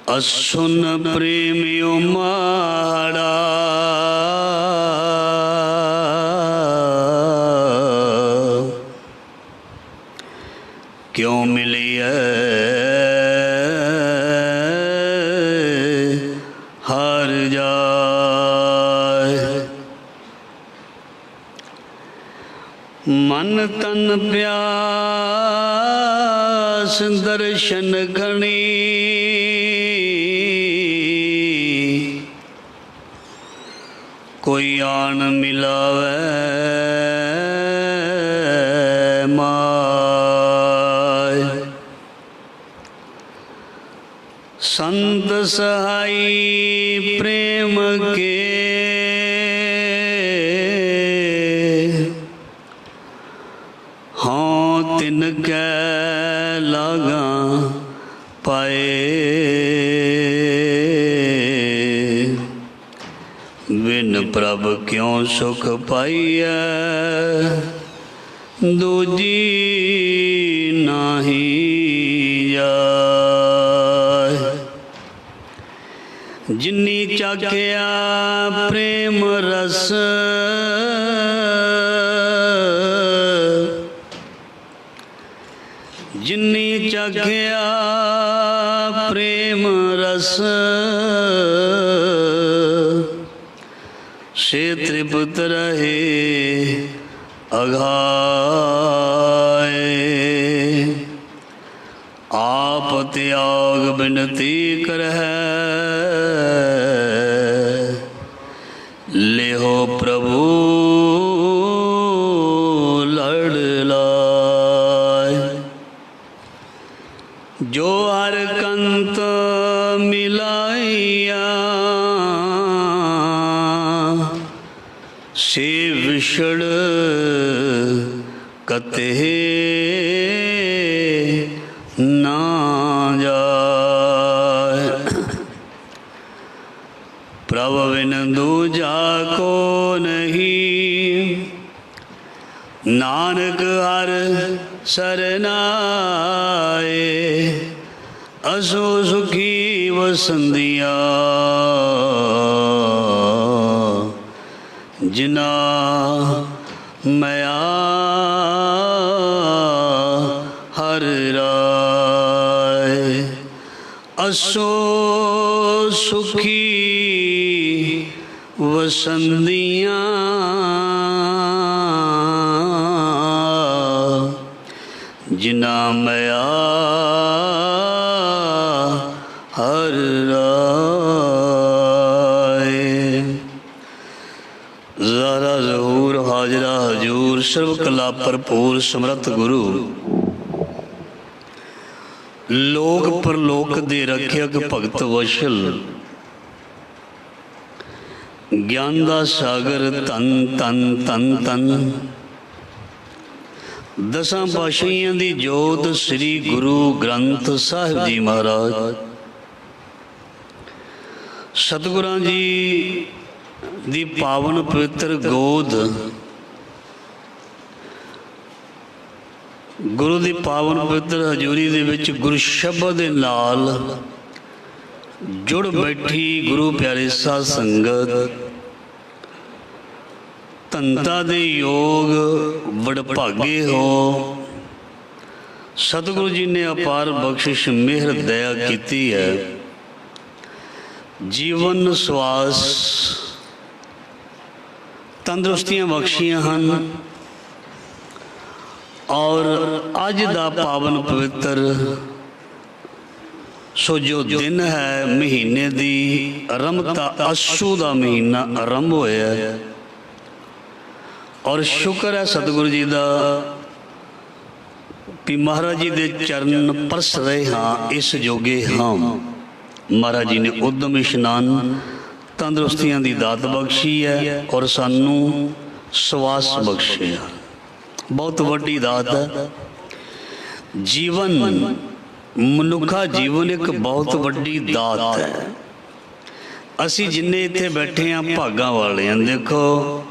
असुन प्रेमियो माड़ा क्यों मिली हार जाए। मन तन प्यास दर्शन घनी कोई आन मिलावे माय। संत सहाई प्रेम के हाँ तिनकै लागा पाए। बिन प्रभ क्यों सुख पाइए दूजी नाही जाए। जिन्नी चाखिया प्रेम रस जिन्नी चाखिया प्रेम रस से तृप्त रहे अघाए। आप त्याग बिनती करहे लेहो प्रभु लड़ लाए। जो हर कंत मिलाइया से विषण कते ना जाए। प्रभु बिन दूजा को नहीं नानक हर सरनाए। असो सुखी वसंदिया जिना मया हर राय। असो सुखी वसंदिया जिना मया हर राय। ज़ारा ज़हूर हाजरा हजूर सर्व कला भरपूर समर्थ गुरु लोक परलोक दे रखियक भगत वशल ज्ञान दा सागर तन तन तन तन। दसां पातशाहियां दी जोत श्री गुरु ग्रंथ साहिब जी महाराज सतगुरां जी दी पावन पवित्र गोद गुरु दी पावन पवित्र हजूरी दे विच गुरु शब्द दे नाल जुड़ बैठी गुरु प्यारे साध संगत धनता दे योग वडभागे हो। सतगुरु जी ने अपार बख्शिश मेहर दया की है। जीवन श्वास तंदुरुस्तियां बख्शियां हैं और अज दा पावन पवित्र सो जो दिन है महीने दी आरंभता असू का महीना आरंभ होया और शुक्र है सतगुरु जी का कि महाराज जी के चरण परस रहे हाँ इस जोगे हाँ। महाराज जी ने उद्यम इशनान तंदुरुस्तियां की दात बख्शी है और सानू श्वास बख्शे। बहुत वड्डी दात है। जीवन मनुखा जीवन एक बहुत वड्डी दात है। असी जिन्ने इत्थे बैठे हाँ भागा वाले हैं। देखो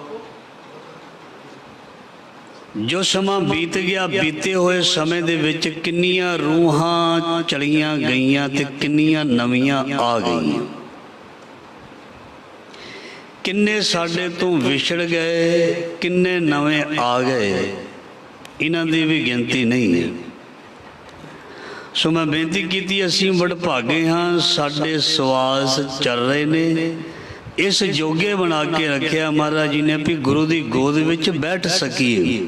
ਜੋ ਸਮਾਂ ਬੀਤ ਗਿਆ, ਬੀਤੇ ਹੋਏ ਸਮੇਂ ਦੇ ਵਿੱਚ ਕਿੰਨੀਆਂ ਰੂਹਾਂ ਚਲੀਆਂ ਗਈਆਂ ਤੇ ਕਿੰਨੀਆਂ ਨਵੀਆਂ ਆ ਗਈਆਂ। ਕਿੰਨੇ ਸਾਡੇ ਤੋਂ ਵਿਛੜ ਗਏ, ਕਿੰਨੇ ਨਵੇਂ ਆ ਗਏ, ਇਹਨਾਂ ਦੀ ਵੀ ਗਿਣਤੀ ਨਹੀਂ ਹੈ। ਸੋ ਮੈਂ ਬੇਨਤੀ ਕੀਤੀ, ਅਸੀਂ ਵਡਭਾਗੇ ਹਾਂ, ਸਾਡੇ ਸਵਾਸ ਚੱਲ ਰਹੇ ਨੇ। ਇਸ ਜੋਗੇ ਬਣਾ ਕੇ ਰੱਖਿਆ ਮਹਾਰਾਜ ਜੀ ਨੇ ਵੀ ਗੁਰੂ ਦੀ ਗੋਦ ਵਿੱਚ ਬੈਠ ਸਕੀਏ।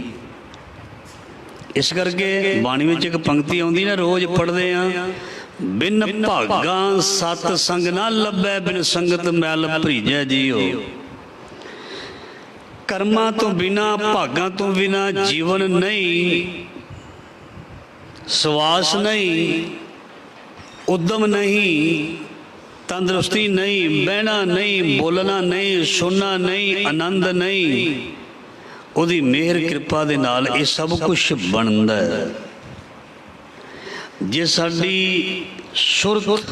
ਇਸ ਕਰਕੇ ਬਾਣੀ ਵਿੱਚ ਇੱਕ ਪੰਕਤੀ ਆਉਂਦੀ ਨਾ, ਰੋਜ਼ ਪੜ੍ਹਦੇ ਹਾਂ, ਬਿਨ ਭਾਗਾਂ ਸਤ ਸੰਗ ਨਾ ਲੱਭੈ, ਬਿਨ ਸੰਗਤ ਮੈਲ ਭਰੀਜੈ ਜੀਓ। ਕਰਮਾਂ ਤੋਂ ਬਿਨਾ, ਭਾਗਾਂ ਤੋਂ ਬਿਨਾ ਜੀਵਨ ਨਹੀਂ, ਸਵਾਸ ਨਹੀਂ, ਉਦਮ ਨਹੀਂ, ਤੰਦਰੁਸਤੀ ਨਹੀਂ, ਬਹਿਣਾ ਨਹੀਂ, ਬੋਲਣਾ ਨਹੀਂ, ਸੁਣਨਾ ਨਹੀਂ, ਆਨੰਦ ਨਹੀਂ। ਉਹਦੀ ਮਿਹਰ ਕਿਰਪਾ ਦੇ ਨਾਲ ਇਹ ਸਭ ਕੁਝ ਬਣਦਾ ਹੈ। ਜੇ ਸਾਡੀ ਸੁਰਤ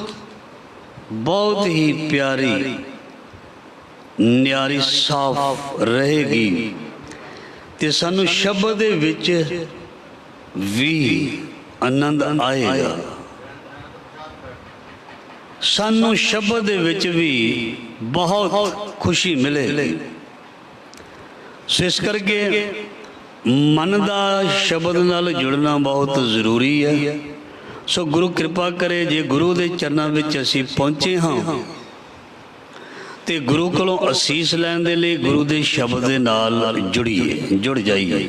ਬਹੁਤ ਹੀ ਪਿਆਰੀ, ਨਿਆਰੀ, ਸਾਫ਼ ਰਹੇਗੀ ਤੇ ਸਾਨੂੰ ਸ਼ਬਦ ਦੇ ਵਿੱਚ ਵੀ ਆਨੰਦ ਆਏਗਾ। ਸਾਨੂੰ ਸ਼ਬਦ ਦੇ ਵਿੱਚ ਵੀ ਬਹੁਤ ਖੁਸ਼ੀ ਮਿਲੇਗੀ। ਸੋ ਇਸ ਕਰਕੇ ਮਨ ਦਾ ਸ਼ਬਦ ਨਾਲ ਜੁੜਨਾ ਬਹੁਤ ਜ਼ਰੂਰੀ ਹੈ। ਸੋ ਗੁਰੂ ਕਿਰਪਾ ਕਰੇ, ਜੇ ਗੁਰੂ ਦੇ ਚਰਨਾਂ ਵਿੱਚ ਅਸੀਂ ਪਹੁੰਚੇ ਹਾਂ ਤੇ ਗੁਰੂ ਕੋਲੋਂ ਅਸੀਸ ਲੈਣ ਦੇ ਲਈ ਗੁਰੂ ਦੇ ਸ਼ਬਦ ਦੇ ਨਾਲ ਜੁੜ ਜਾਈਏ।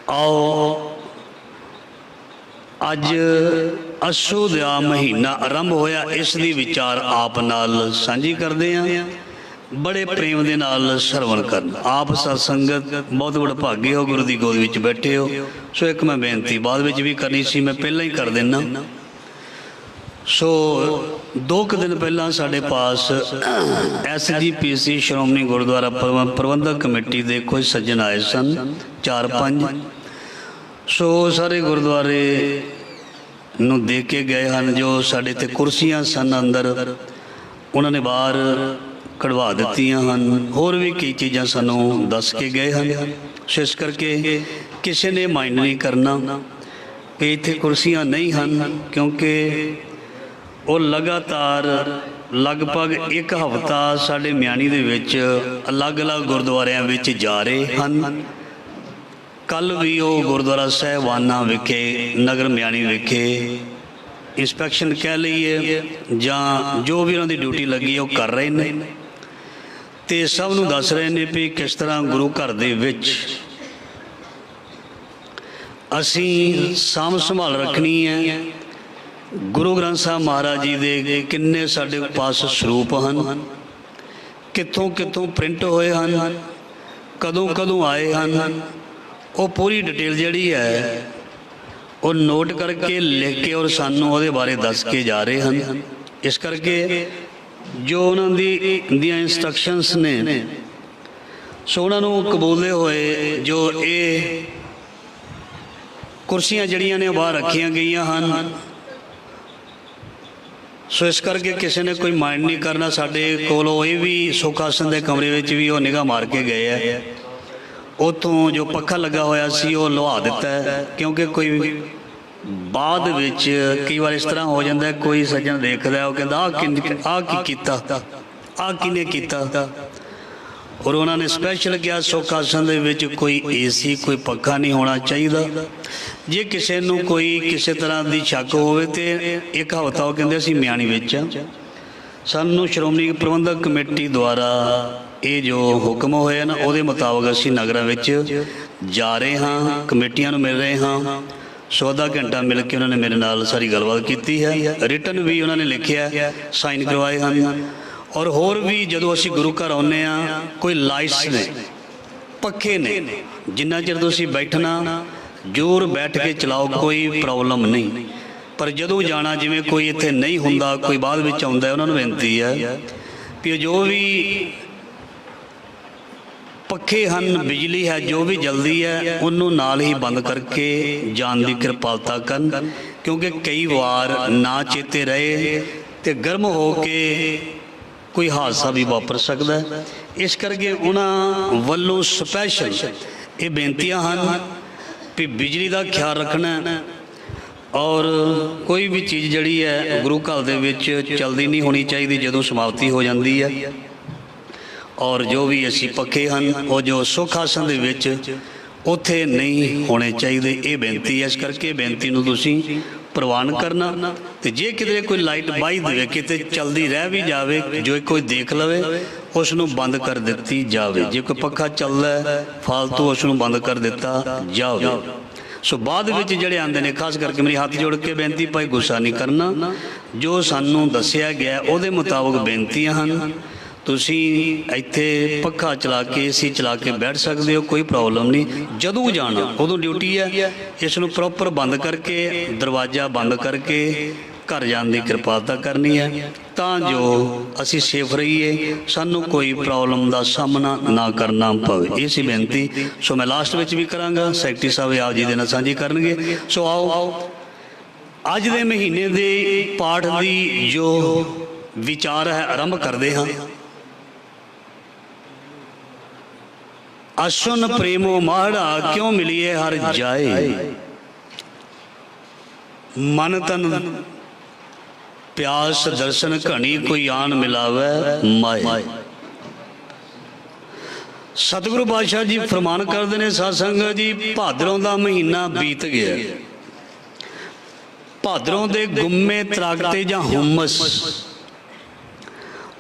ਆਓ ਅੱਜ ਅੱਸੂ ਦਾ ਮਹੀਨਾ ਆਰੰਭ ਹੋਇਆ, ਇਸ ਦੀ ਵਿਚਾਰ ਆਪ ਨਾਲ ਸਾਂਝੀ ਕਰਦੇ ਹਾਂ। ਬੜੇ ਪ੍ਰੇਮ ਦੇ ਨਾਲ ਸਰਵਣ ਕਰਨ। ਆਪ ਸਤਸੰਗਤ ਬਹੁਤ ਵਡਭਾਗੇ ਹੋ, ਗੁਰੂ ਦੀ ਗੋਦ ਵਿੱਚ ਬੈਠੇ ਹੋ। ਸੋ ਇੱਕ ਮੈਂ ਬੇਨਤੀ ਬਾਅਦ ਵਿੱਚ ਵੀ ਕਰਨੀ ਸੀ, ਮੈਂ ਪਹਿਲਾਂ ਹੀ ਕਰ ਦਿੰਦਾ। ਸੋ 2 ਦਿਨ ਪਹਿਲਾਂ ਸਾਡੇ ਪਾਸ SGPC ਸ਼੍ਰੋਮਣੀ ਗੁਰਦੁਆਰਾ ਪ੍ਰਬੰਧਕ ਕਮੇਟੀ ਦੇ ਕੁਝ ਸੱਜਣ ਆਏ ਸਨ, 4-5। ਸੋ ਸਾਰੇ ਗੁਰਦੁਆਰੇ ਨੂੰ ਦੇ ਕੇ ਗਏ ਹਨ। ਜੋ ਸਾਡੇ ਤੇ ਕੁਰਸੀਆਂ ਸਨ ਅੰਦਰ, ਉਹਨਾਂ ਨੇ ਬਾਹਰ ਕਢਵਾ ਦਿੱਤੀਆਂ ਹਨ। ਹੋਰ ਵੀ ਕਈ ਚੀਜ਼ਾਂ ਸਾਨੂੰ ਦੱਸ ਕੇ ਗਏ ਹਨ। ਸੋ ਇਸ ਕਰਕੇ ਕਿਸੇ ਨੇ ਮਾਈਂਡ ਨਹੀਂ ਕਰਨਾ ਕਿ ਇੱਥੇ ਕੁਰਸੀਆਂ ਨਹੀਂ ਹਨ, ਕਿਉਂਕਿ ਉਹ ਲਗਾਤਾਰ ਲਗਭਗ 1 ਹਫ਼ਤਾ ਸਾਡੇ ਮਿਆਣੀ ਦੇ ਵਿੱਚ ਅਲੱਗ-ਅਲੱਗ ਗੁਰਦੁਆਰਿਆਂ ਵਿੱਚ ਜਾ ਰਹੇ ਹਨ। ਕੱਲ੍ਹ ਵੀ ਉਹ ਗੁਰਦੁਆਰਾ ਸਾਹਿਬਾਨਾਂ ਵਿਖੇ, ਨਗਰ ਮਿਆਣੀ ਵਿਖੇ ਇੰਸਪੈਕਸ਼ਨ ਕਹਿ ਲਈਏ ਜਾਂ ਜੋ ਵੀ ਉਹਨਾਂ ਦੀ ਡਿਊਟੀ ਲੱਗੀ ਉਹ ਕਰ ਰਹੇ ਨੇ ਤੇ ਸਭ ਨੂੰ ਦੱਸ ਰਹੇ ਨੇ ਵੀ ਕਿਸ ਤਰ੍ਹਾਂ ਗੁਰੂ ਘਰ ਦੇ ਵਿੱਚ ਅਸੀਂ ਸਾਂਭ ਸੰਭਾਲ ਰੱਖਣੀ ਹੈ। ਗੁਰੂ ਗ੍ਰੰਥ ਸਾਹਿਬ ਮਹਾਰਾਜ ਜੀ ਦੇ ਕਿੰਨੇ ਸਾਡੇ ਪਾਸ ਸਰੂਪ ਹਨ, ਕਿੱਥੋਂ ਕਿੱਥੋਂ ਪ੍ਰਿੰਟ ਹੋਏ ਹਨ, ਕਦੋਂ ਕਦੋਂ ਆਏ ਹਨ, ਉਹ ਪੂਰੀ ਡਿਟੇਲ ਜਿਹੜੀ ਹੈ ਉਹ ਨੋਟ ਕਰਕੇ ਲਿਖ ਕੇ ਔਰ ਸਾਨੂੰ ਉਹਦੇ ਬਾਰੇ ਦੱਸ ਕੇ ਜਾ ਰਹੇ ਹਨ। ਇਸ ਕਰਕੇ ਜੋ ਉਹਨਾਂ ਦੀਆਂ ਇੰਸਟਰਕਸ਼ਨਸ ਨੇ, ਸੋ ਉਹਨਾਂ ਨੂੰ ਕਬੂਲਦੇ ਹੋਏ ਜੋ ਇਹ ਕੁਰਸੀਆਂ ਜਿਹੜੀਆਂ ਨੇ ਬਾਹਰ ਰੱਖੀਆਂ ਗਈਆਂ ਹਨ। ਸੋ ਇਸ ਕਰਕੇ ਕਿਸੇ ਨੇ ਕੋਈ ਮਾਈਂਡ ਨਹੀਂ ਕਰਨਾ। ਸਾਡੇ ਕੋਲੋਂ ਇਹ ਵੀ ਸੁੱਖ ਆਸਣ ਦੇ ਕਮਰੇ ਵਿੱਚ ਵੀ ਉਹ ਨਿਗਾਹ ਮਾਰ ਕੇ ਗਏ ਹੈ। ਉੱਥੋਂ ਜੋ ਪੱਖਾ ਲੱਗਾ ਹੋਇਆ ਸੀ ਉਹ ਲੁਹਾ ਦਿੱਤਾ ਹੈ, ਕਿਉਂਕਿ ਕੋਈ ਬਾਅਦ ਵਿੱਚ ਕਈ ਵਾਰ ਇਸ ਤਰ੍ਹਾਂ ਹੋ ਜਾਂਦਾ, ਕੋਈ ਸੱਜਣ ਦੇਖਦਾ ਉਹ ਕਹਿੰਦਾ ਆਹ ਕੀ ਕੀਤਾ, ਆਹ ਕਿਹਨੇ ਕੀਤਾ। ਔਰ ਉਹਨਾਂ ਨੇ ਸਪੈਸ਼ਲ ਕਿਹਾ ਸੁੱਖ ਆਸਣ ਦੇ ਵਿੱਚ ਕੋਈ AC, ਕੋਈ ਪੱਖਾ ਨਹੀਂ ਹੋਣਾ ਚਾਹੀਦਾ। ਜੇ ਕਿਸੇ ਨੂੰ ਕੋਈ ਕਿਸੇ ਤਰ੍ਹਾਂ ਦੀ ਸ਼ੱਕ ਹੋਵੇ ਤੇ 1 ਹਫ਼ਤਾ ਉਹ ਕਹਿੰਦੇ ਅਸੀਂ ਮਿਆਣੀ ਵਿੱਚ ਹਾਂ। ਸਾਨੂੰ ਸ਼੍ਰੋਮਣੀ ਪ੍ਰਬੰਧਕ ਕਮੇਟੀ ਦੁਆਰਾ ਇਹ ਜੋ ਹੁਕਮ ਹੋਇਆ ਨਾ, ਉਹਦੇ ਮੁਤਾਬਕ ਅਸੀਂ ਨਗਰਾਂ ਵਿੱਚ ਜਾ ਰਹੇ ਹਾਂ, ਕਮੇਟੀਆਂ ਨੂੰ ਮਿਲ ਰਹੇ ਹਾਂ। ਸੋ ਅੱਧਾ ਘੰਟਾ ਮਿਲ ਕੇ ਉਹਨਾਂ ਨੇ ਮੇਰੇ ਨਾਲ ਸਾਰੀ ਗੱਲਬਾਤ ਕੀਤੀ ਹੈ। ਰਿਟਨ ਵੀ ਉਹਨਾਂ ਨੇ ਲਿਖਿਆ, ਸਾਈਨ ਕਰਵਾਏ ਹਨ। ਔਰ ਹੋਰ ਵੀ ਜਦੋਂ ਅਸੀਂ ਗੁਰੂ ਘਰ ਆਉਂਦੇ ਹਾਂ, ਕੋਈ ਲਾਈਟਸ ਨੇ, ਪੱਖੇ ਨੇ, ਜਿੰਨਾ ਚਿਰ ਤੁਸੀਂ ਬੈਠਣਾ ਜ਼ੋਰ ਬੈਠ ਕੇ ਚਲਾਓ, ਕੋਈ ਪ੍ਰੋਬਲਮ ਨਹੀਂ। ਪਰ ਜਦੋਂ ਜਾਣਾ, ਜਿਵੇਂ ਕੋਈ ਇੱਥੇ ਨਹੀਂ ਹੁੰਦਾ, ਕੋਈ ਬਾਅਦ ਵਿੱਚ ਆਉਂਦਾ, ਉਹਨਾਂ ਨੂੰ ਬੇਨਤੀ ਹੈ ਵੀ ਜੋ ਵੀ ਪੱਖੇ ਹਨ, ਬਿਜਲੀ ਹੈ, ਜੋ ਵੀ ਜਲਦੀ ਹੈ ਉਹਨੂੰ ਨਾਲ ਹੀ ਬੰਦ ਕਰਕੇ ਜਾਣ ਦੀ ਕਿਰਪਾਲਤਾ ਕਰਨ, ਕਿਉਂਕਿ ਕਈ ਵਾਰ ਨਾ ਚੇਤੇ ਰਹੇ ਤੇ ਗਰਮ ਹੋ ਕੇ ਕੋਈ ਹਾਦਸਾ ਵੀ ਵਾਪਰ ਸਕਦਾ ਹੈ। ਇਸ ਕਰਕੇ ਉਹਨਾਂ ਵੱਲੋਂ ਸਪੈਸ਼ਲ ये बेनतियां हैं भी बिजली का ख्याल रखना और कोई भी चीज़ जिहड़ी है गुरु घर दे विच चलदी नहीं होनी चाहिए जदों समाप्ति हो जाती है। और जो भी असी पक्के हैं वो जो सुख आसन दे विच उत्थे नहीं होने चाहिए। ये बेनती है, इस करके बेनती नूं तुसीं प्रवान करना। तो जे किधरे कोई लाइट बाई दे किते चलती रह भी जाए, जो कोई देख लवे उसनूं बंद कर दी जाए। जे कोई पक्खा चलदा है फालतू उसनूं बंद कर दिता जाए। सो बाद विच जिहड़े आंदे ने, खास करके मेरी हाथ जोड़ के बेनती, भाई गुस्सा नहीं करना, जो सानूं दस्सिया गया उहदे मुताबक बेनतियां हन। तुसी इत्थे पक्खा चला के AC चला के बैठ सकते हो, कोई प्रॉब्लम नहीं। जदों जाना उदों ड्यूटी है, इसनूं प्रॉपर बंद करके दरवाज़ा बंद करके घर जाने की कृपालता करनी है, तां जो असी सेफ रहीए, सानूं कोई प्रॉब्लम का सामना ना करना पवे। ये सी बेनती। सो मैं लास्ट में भी करांगा, सैकटरी साहब आप जी दे नाल साझी करनगे। सो आओ अज दे महीने दे पाठ की जो विचार है आरंभ करते हाँ। असुन प्रेमो माड़ा क्यों मिलिए हर जाए, मन तन प्यास दर्शन घनी कोई आन मिलावे माए। सतगुरु बादशाह जी फरमान करते हैं, सत्संग जी भादरों का महीना बीत गया, भादरों के गुम्मे त्रागते जां हुमस,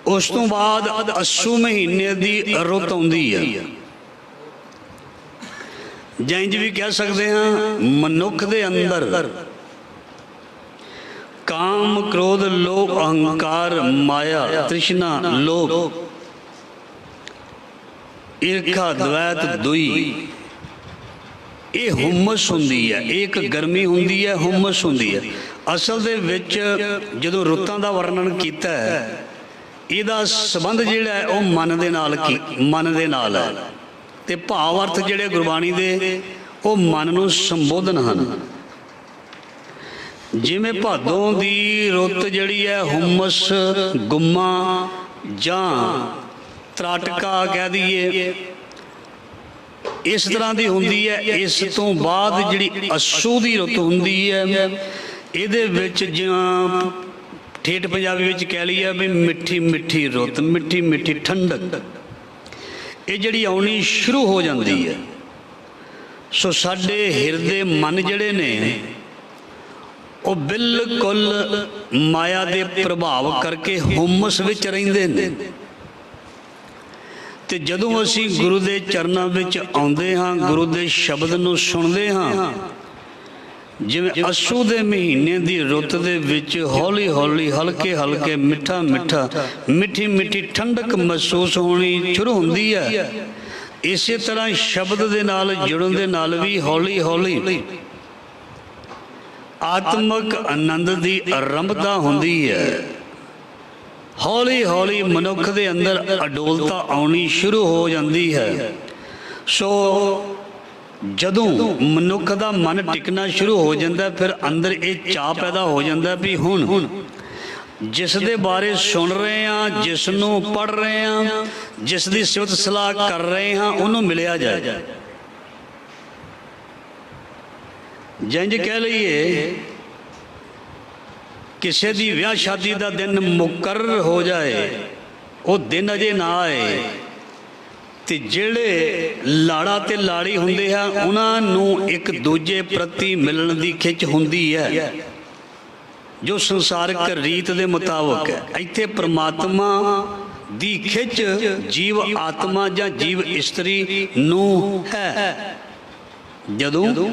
उस तो बाद अस्सू महीने की रुत आउंदी है। जंज भी कह सकते हैं मनुख दे अंदर काम क्रोध लोभ अहंकार माया तृष्णा लोभ ईर्खा द्वैत दुई, ये हुमस हुंदी है। एक गर्मी हुंदी है, हुमस हुंदी है। असल दे विच जदों रुत्तां दा वर्णन कीता है, इहदा संबंध जिहड़ा है वो मन दे नाल मन दे नाल है, ते भाव अर्थ जिहड़े गुरबाणी दे वो मन नूं संबोधन हन। जिवें भादों दी रुत जिहड़ी है हुमस गुम्मा जां त्राटका कह दईए, इस तरह की हुंदी है। इस तो बाद जिहड़ी अस्सू दी रुत हुंदी है, इहदे विच जिहां ठेठ पंजाबी विच कह लईए भी मिठी मिठी रुत, मिठी मिठी ठंडक ये जिहड़ी आउणी शुरू हो जाती है। सो साडे हिरदे मन जिहड़े ने वो बिल्कुल माया दे प्रभाव करके हुमस विच रहिंदे ने। ते जदों असी गुरु दे चरनां विच आउंदे हां, गुरु दे शब्द नूं सुणदे हां, जिवें अस्सू दे महीने दी रुत दे विच हौली हौली हल्के हल्के मिठा मिठा मिठी मिठी ठंडक महसूस होनी शुरू हुंदी है। इसे तरह शब्द दे नाल जुड़न दे नाल भी हौली हौली आत्मक आनंद दी आरंभता हुंदी है। हौली हौली मनुख दे अंदर अडोलता आउणी शुरू हो जाती है। सो जदों मनुख का मन टिकना शुरू हो जाता है, फिर अंदर एक चाह पैदा हो जाता भी हुण जिस दे बारे सुन रहे हैं, जिसनों पढ़ रहे हैं, जिस दी सिफत सलाह कर रहे हैं, उन्होंने मिलिया जाए। जंज कह लीए किसी दी ब्याह शादी का दिन मुकर्रर हो जाए, वो दिन अजे ना आए, ते जिहड़े लाड़ा ते लाड़ी हुंदे हैं उन्हां नूं एक दूजे प्रति मिलण दी खिच हुंदी है, जो संसारिक रीत दे मुताबक है। इत्थे परमात्मा दी खिच जीव आत्मा जां जीव इस्त्री नूं है। जदों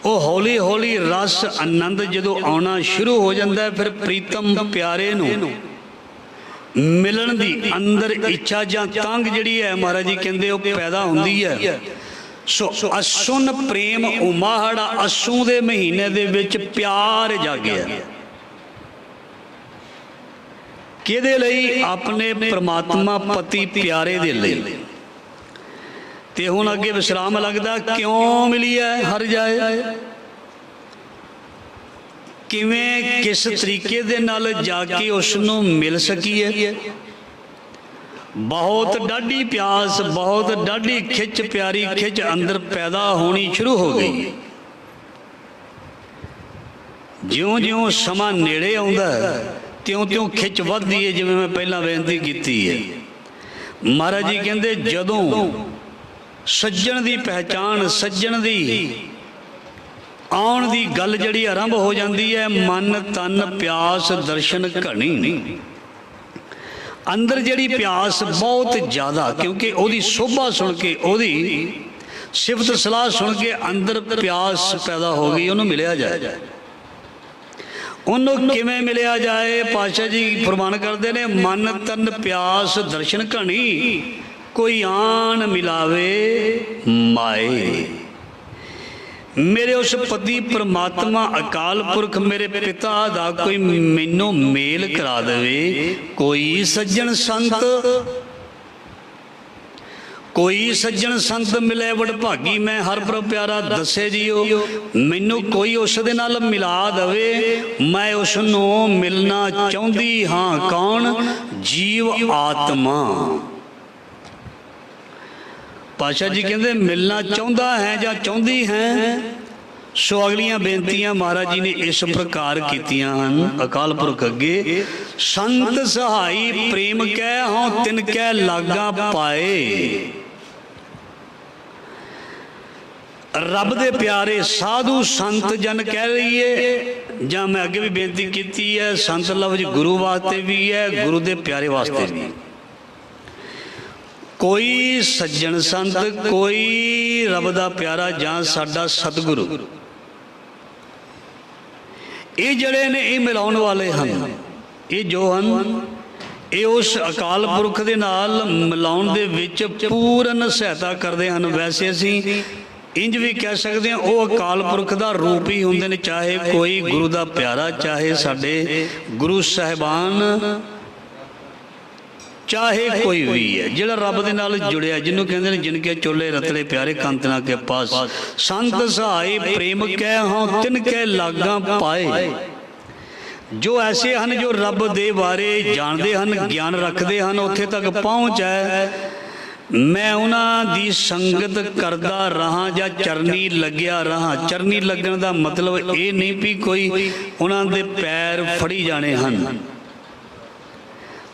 वो हौली हौली रस आनंद जदों आउणा शुरू हो जाता है, फिर प्रीतम प्यारे नूं मिलन दी अंदर इच्छा जां तंग जिहड़ी है महाराज जी कहंदे वो पैदा हुंदी है। सो असुन प्रेम उमाहड़ा, अस्सू दे महीने दे विच प्यार जागिया। किहदे लई? अपने परमात्मा पति प्यारे दे लई। ते हुण अगे विश्राम लगदा क्यों मिली है हर जाए, किवें किस तरीके दे नाल जाके उसनूं मिल सकीए। बहुत डाढ़ी प्यास, बहुत डाढ़ी खिच, प्यारी खिच अंदर पैदा होनी शुरू हो गई। ज्यों ज्यों समा नेड़े आउंदा त्यों त्यों खिच वधदी है, जिवें मैं पहला बेनती कीती है। महाराज जी कहंदे जदों सज्जण दी पहचान, सज्जण दी आउण दी गल जड़ी आरंभ हो जाती है, मन तन प्यास दर्शन घणी, अंदर जड़ी प्यास बहुत ज़्यादा, क्योंकि ओदी शोभा सुन के, ओदी सिफत सलाह सुन के अंदर प्यास पैदा हो गई। उन्होंने मिलिया जाए, उन्होंने किवें मिलिया जाए? पातशाह जी फरमान करते हैं, मन तन प्यास दर्शन घणी, कोई आन मिलावे माए। मेरे उस पति परमात्मा अकाल पुरख मेरे पिता दा कोई मैनू मेल करा देवे। कोई सज्जन संत, कोई सज्जन संत मिले वडभागी, मैं हर प्रभ प्यारा दसे जियो, मैनू कोई उस दे नाल मिला दवे, मैं उसनू मिलना चाहती हाँ। कौन? जीव आत्मा। पातशाह जी कहते मिलना चाहता है या चाहती हैं। सो अगलियां बेनतियां महाराज जी ने इस प्रकार कीतियां हन अकाल पुरख अगे। संत सहाई प्रेम कै हों तिन कै लागा पाए। रब दे प्यारे साधु संत जन कह रही है, ਜਾਂ मैं अगे भी बेनती की है, संत लफ्ज गुरु वास्ते भी है, गुरु दे प्यारे वास्ते भी। कोई सज्जन संत, कोई रब दा प्यारा जां साडा सतगुरु, ये जड़े ने ये मिलाउण वाले हन, ये जो हन ये उस अकाल पुरख दे नाल मिलाउण दे विच पूर्ण सहायता करदे हन। वैसे असीं इंज भी कह सकते हैं वो अकाल पुरख का रूप ही होंदे ने, चाहे कोई गुरु का प्यारा, चाहे साडे गुरु साहिबान, चाहे कोई भी है जिहड़ा रब दे नाल जुड़िया, जिन्होंने कहते हैं जिनके चोले रतड़े प्यारे कांतना के पास। संत सहाय प्रेम कै हों तिन कै लागा पाए। जो ऐसे हैं जो रब दे बारे जानते हैं, ज्ञान रखते हैं, उत्थे तक पहुँच है। मैं उन्हां दी संगत करदा रहा या चरनी लग्या रहा। चरनी लगन का मतलब ये नहीं भी कोई उन्हां दे पैर फड़ी जाने हन,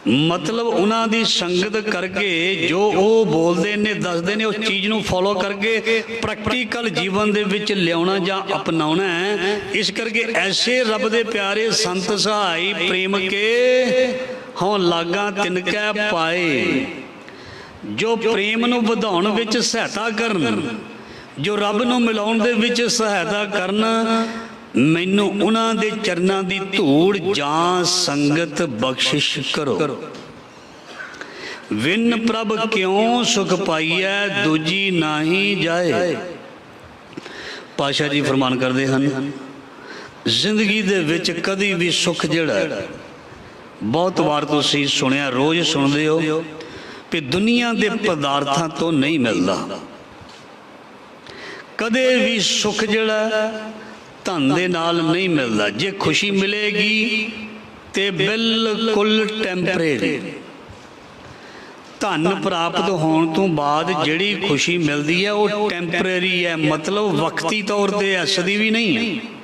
मतलब उन्हां दी संगत करके जो वो बोलते ने दसते ने उस चीज़ नूं फॉलो करके प्रैक्टिकल जीवन दे विच लियाउणा जां अपनाउणा है। इस करके ऐसे रब दे प्यारे संत सहाय प्रेम के हों लागा तिनकै पाए, जो प्रेम नूं वधाउण विच सहायता करन, जो रब नूं मिलाउण दे विच सहायता करन। मैनू उन्हां दे चरनां दी धूड़ जां संगत बख्शिश करो। विन प्रभ क्यों सुख पाइए दूजी नाही जाए। पातशाह जी फरमान करते हैं, जिंदगी दे विच कदी भी सुख जिहड़ा, बहुत वार तुसीं सुनिया, रोज़ सुनते हो कि दुनिया के पदार्थों तो नहीं मिलता। कदे भी सुख जिहड़ा धन दे नाल नहीं मिलता। जे खुशी मिलेगी तो बिल्कुल टैंपरेरी, धन प्राप्त होने तो बाद जिहड़ी खुशी मिलती है वो टैंपरेरी है, मतलब वक्ती तौर पर ऐसदी भी नहीं है।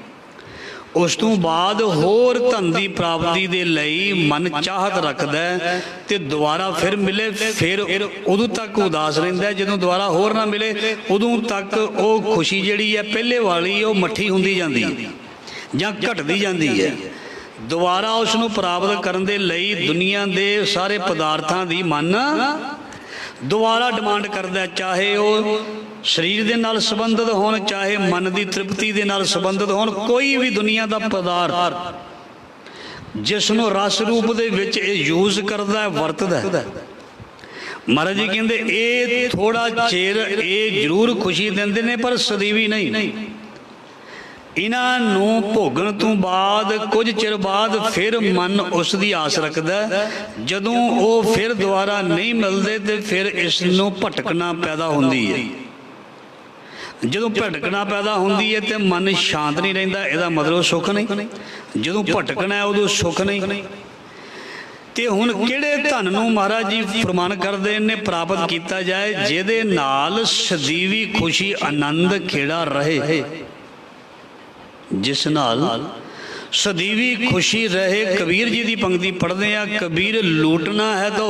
उस तो बाद होर धन की प्राप्ति के लिए मन चाहत रखता है तो दोबारा फिर मिले, फिर उदों तक उदास रहिंदा है। जदों दोबारा होर ना मिले उदों तक वो खुशी जिहड़ी है पहले वाली वो मट्ठी हुंदी जांदी है जां घटदी जांदी है। दोबारा उसनूं प्राप्त करन दे लई दुनिया के सारे पदार्थां दी मन दोबारा डिमांड करदा है, चाहे वो शरीर दे नाल संबंधित होण, चाहे मन की तृप्ति दे नाल संबंधित होण। कोई भी दुनिया का पदार्थ जिसनों रस रूप दे विच यूज करदा है, वरतदा है। महाराज जी कहंदे ये थोड़ा चेर ये जरूर खुशी दिंदे ने पर सदीवी नहीं। इन्हां नूं भोगण तो बाद कुछ चिर बाद फिर मन उसकी आस रखता है। जदों वो फिर दोबारा नहीं मिलते तो फिर इसनों भटकना पैदा होंदी है। जदों भटकना पैदा होंदी है तो मन शांत नहीं रहिंदा, इहदा मतलब सुख नहीं। जदों भटकना है उदों सुख नहीं। ਤੇ ਹੁਣ ਕਿਹੜੇ ਧਨ ਨੂੰ ਮਹਾਰਾਜ ਜੀ ਫਰਮਾਨ ਕਰਦੇ ਨੇ ਪ੍ਰਾਪਤ ਕੀਤਾ ਜਾਏ, ਜਿਹਦੇ ਨਾਲ ਸਦੀਵੀ ਖੁਸ਼ੀ ਆਨੰਦ ਖੇੜਾ ਰਹੇ, ਜਿਸ ਨਾਲ सदीवी खुशी रहे। कबीर जी की पंक्ति पढ़ते हैं, कबीर लूटना है तो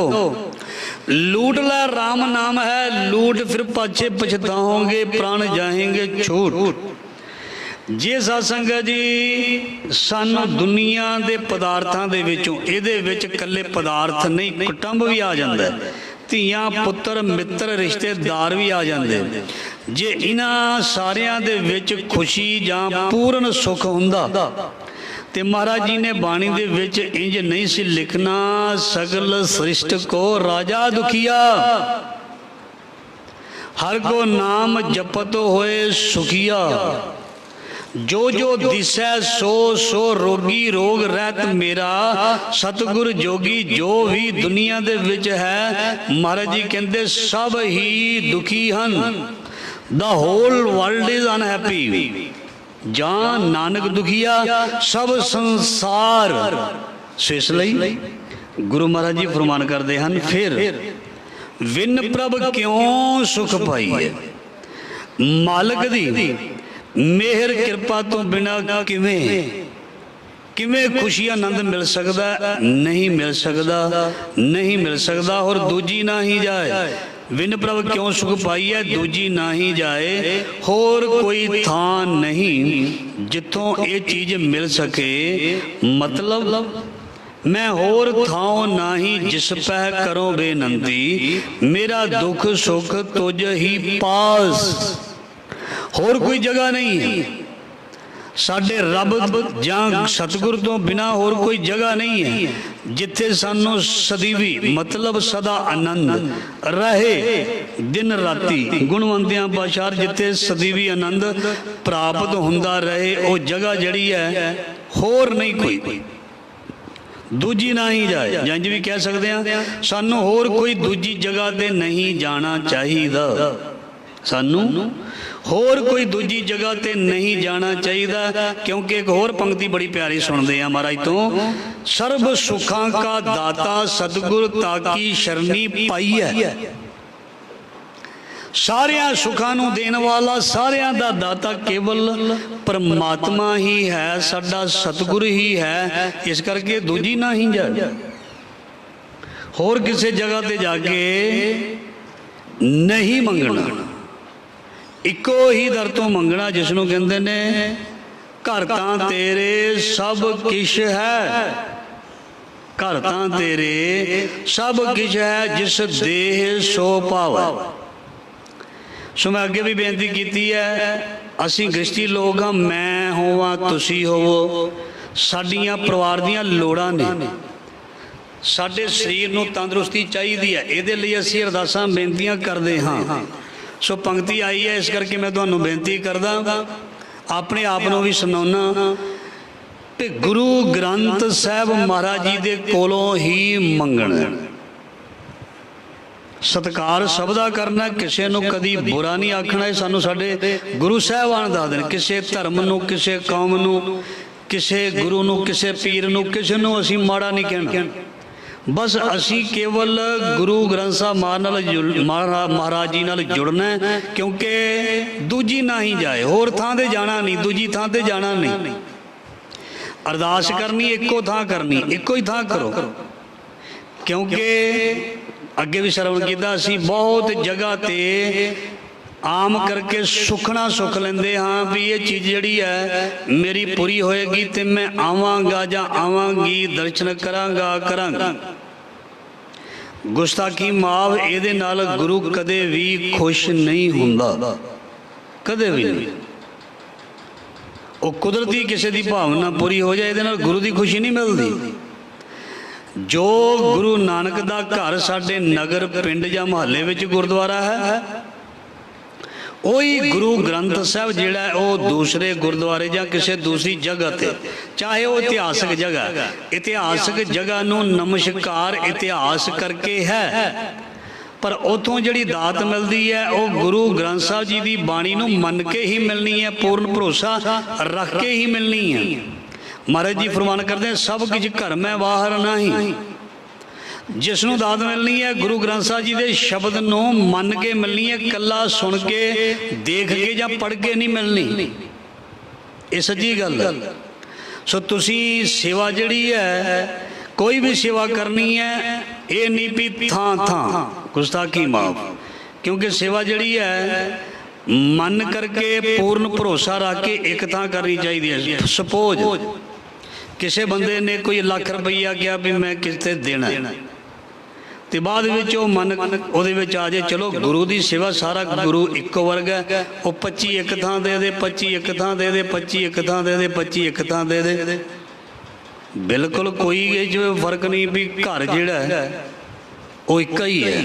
लूट ला राम नाम है, लूट फिर पाछे पछताओगे प्राण जाएंगे छूट। जे सत्संग जी सानू दुनिया के पदार्थों के विचों इहदे विच कल्ले पदार्थ नहीं, कुटुंब भी आ जाता है, ਧੀਆਂ ਪੁੱਤਰ ਮਿੱਤਰ ਰਿਸ਼ਤੇਦਾਰ भी आ जाते। जे इन्हां सारियां दे विच खुशी जां पूर्ण सुख हुंदा ते महाराज जी ने बाणी दे विच इंज नहीं सी लिखना, सगल सृष्ट को राजा दुखिया, हर को नाम जपत होए सुखिया, जो जो दिसै सो सो रोगी रोग रहत मेरा, सतगुर जोगी जो भी दुनिया दे विच है, महाराज जी कहते सब ही दुखी हन, the whole world is unhappy, जान नानक दुखिया सब संसार। सो इसलिए गुरु महाराज जी फरमान करते हैं, फिर विन प्रभ क्यों सुख पाई है, मालिक दी मेहर कृपा तो बिना किवें किवें खुशी आनंद मिल सकता, नहीं मिल सकता, नहीं मिल सकता। और दूजी ना ही जाए, विन प्रभ क्यों सुख पाई है, दूजी ना ही जाए, होर कोई थान नहीं जिथों ये चीज मिल सके, मतलब मैं होर थाओ नाही जिस पह करो बेनंती, मेरा दुख सुख तुझ ही पास, होर कोई जगह नहीं है साडे रब जां सतगुर तो बिना, होर कोई जगह नहीं है जिथे सानू सदीवी मतलब सदा आनंद रहे, दिन राती गुणवंतियां बाशार जिथे सदीवी आनंद प्राप्त हुंदा रहे, वो जगह जड़ी है होर नहीं कोई दूजी ना ही जाए। जंज भी कह सकते हैं सानू होर कोई दूजी जगह ते नहीं जाना चाहिए, सानू होर कोई दूजी जगह ते नहीं जाना चाहिए, क्योंकि एक होर पंक्ति बड़ी प्यारी सुनते हैं महाराज तो, सर्व सुखां का दाता सतगुर ताकी शरणी पाई है, सारिया सुखां नूं देण वाला सारिया दा दाता केवल परमात्मा ही है, साडा सतगुर ही है, इस करके दूजी ना ही जाए, होर किसी जगह ते जाके नहीं मंगना, इको ही दर तो मंगना जिसनों कहते ने घर तां तेरे सब किश है, घर तां तेरे सब किश है, जिस देह सो पावे। सो मैं अगे भी बेनती की है, असी गृहस्थी लोग हाँ, मैं होवां तुसी होवो, साडियां परिवार दियां लोड़ां ने, साडे शरीर नूं तंदुरुस्ती चाहिदी है, इहदे लई असीं अरदासां बेनतियां करदे हाँ। सो पंक्ति आई है, इस करके मैं तुहानूं बेनती करदा, अपने आप नूं भी सुनाउणा कि गुरु ग्रंथ साहब महाराज जी दे कोलों ही मंगना, सत्कार सबदा करना, किसी नूं कदी बुरा नहीं आखना। सानूं साडे गुरु साहिबान दस देन, किसी धर्म नूं, किसी कौम नूं, किसी गुरु नूं, किसी पीर नूं, किसी नूं असीं माड़ा नहीं कहना, बस असी केवल गुरु ग्रंथ साहब महाराज जी नाल जुड़ना है, क्योंकि दूजी ना ही जाए, होर थां ते जाना नहीं, दूजी थां ते जाना नहीं, अरदास करनी एको थां करनी, एको ही थां करो, क्योंकि अगे भी श्रवण किया, असी बहुत जगह ते आम करके सुखना सुख लेंदे हाँ भी ये चीज़ जड़ी है मेरी पूरी होएगी तो मैं आवांगा जां आवांगी, दर्शन करांगा करांगा। गुस्ताखी माफ इहदे नाल गुरु कदे भी खुश नहीं हुंदा, कदे भी नहीं। वो कुदरती किसी की भावना पूरी हो जाए, इहदे नाल गुरु की खुशी नहीं मिलती। जो गुरु नानक दा घर साडे नगर पिंड जां मुहल्ले विच गुरुद्वारा है, वही गुरु ग्रंथ साहब जिहड़ा वो दूसरे गुरुद्वारे या किसी दूसरी जगह ते, चाहे वो इतिहासक जगह, इतिहासक जगह नूं नमस्कार इतिहास करके है, पर उतों जिहड़ी दात मिलती है वो गुरु ग्रंथ साहब जी की बाणी नूं मन के ही मिलनी है, पूर्ण भरोसा रख के ही मिलनी है। महाराज जी फरमान करते हैं, सब कुछ घर में बाहर नहीं, ਜਿਸ ਨੂੰ ਦਾਤ ਮਿਲਣੀ ਹੈ ਗੁਰੂ ਗ੍ਰੰਥ ਸਾਹਿਬ ਜੀ ਦੇ ਸ਼ਬਦ ਨੂੰ ਮੰਨ ਕੇ ਮਿਲਣੀ ਹੈ, ਇਕੱਲਾ ਸੁਣ ਕੇ ਦੇਖ ਕੇ ਜਾਂ ਪੜ੍ਹ ਕੇ ਨਹੀਂ ਮਿਲਣੀ। ਇਹ ਸੱਚੀ ਗੱਲ ਹੈ। ਸੋ ਤੁਸੀਂ ਸੇਵਾ ਜਿਹੜੀ ਹੈ, ਕੋਈ ਵੀ ਸੇਵਾ ਕਰਨੀ ਹੈ, ਇਹ ਨਹੀਂ ਵੀ ਥਾਂ ਥਾਂ ਗੁਸਤਾਖੀ ਮਾਫ, ਕਿਉਂਕਿ ਸੇਵਾ ਜਿਹੜੀ ਹੈ ਮਨ ਕਰਕੇ ਪੂਰਨ ਭਰੋਸਾ ਰੱਖ ਕੇ ਇੱਕ ਥਾਂ ਕਰਨੀ ਚਾਹੀਦੀ ਹੈ। ਸਪੋਜ਼ ਕਿਸੇ ਬੰਦੇ ਨੇ ਕੋਈ ਲੱਖ ਰੁਪਈਆ ਕਿਹਾ ਵੀ ਮੈਂ ਕਿਤੇ ਦੇਣਾ, ਤੇ ਬਾਅਦ ਵਿੱਚ ਉਹ ਮਨ ਉਹਦੇ ਵਿੱਚ ਆ ਜਾਏ, ਚਲੋ ਗੁਰੂ ਦੀ ਸੇਵਾ ਸਾਰਾ ਗੁਰੂ ਇੱਕੋ ਵਰਗਾ, ਉਹ 25 ਇੱਕ ਥਾਂ ਦੇ ਦੇ, 25 ਇੱਕ ਥਾਂ ਦੇ ਦੇ, 25 ਇੱਕ ਥਾਂ ਦੇ ਦੇ, 25 ਇੱਕ ਥਾਂ ਦੇ ਦੇ, ਬਿਲਕੁਲ ਕੋਈ ਇਹ 'ਚ ਫਰਕ ਨਹੀਂ ਵੀ ਘਰ ਜਿਹੜਾ ਹੈ ਉਹ ਇੱਕ ਹੀ ਹੈ।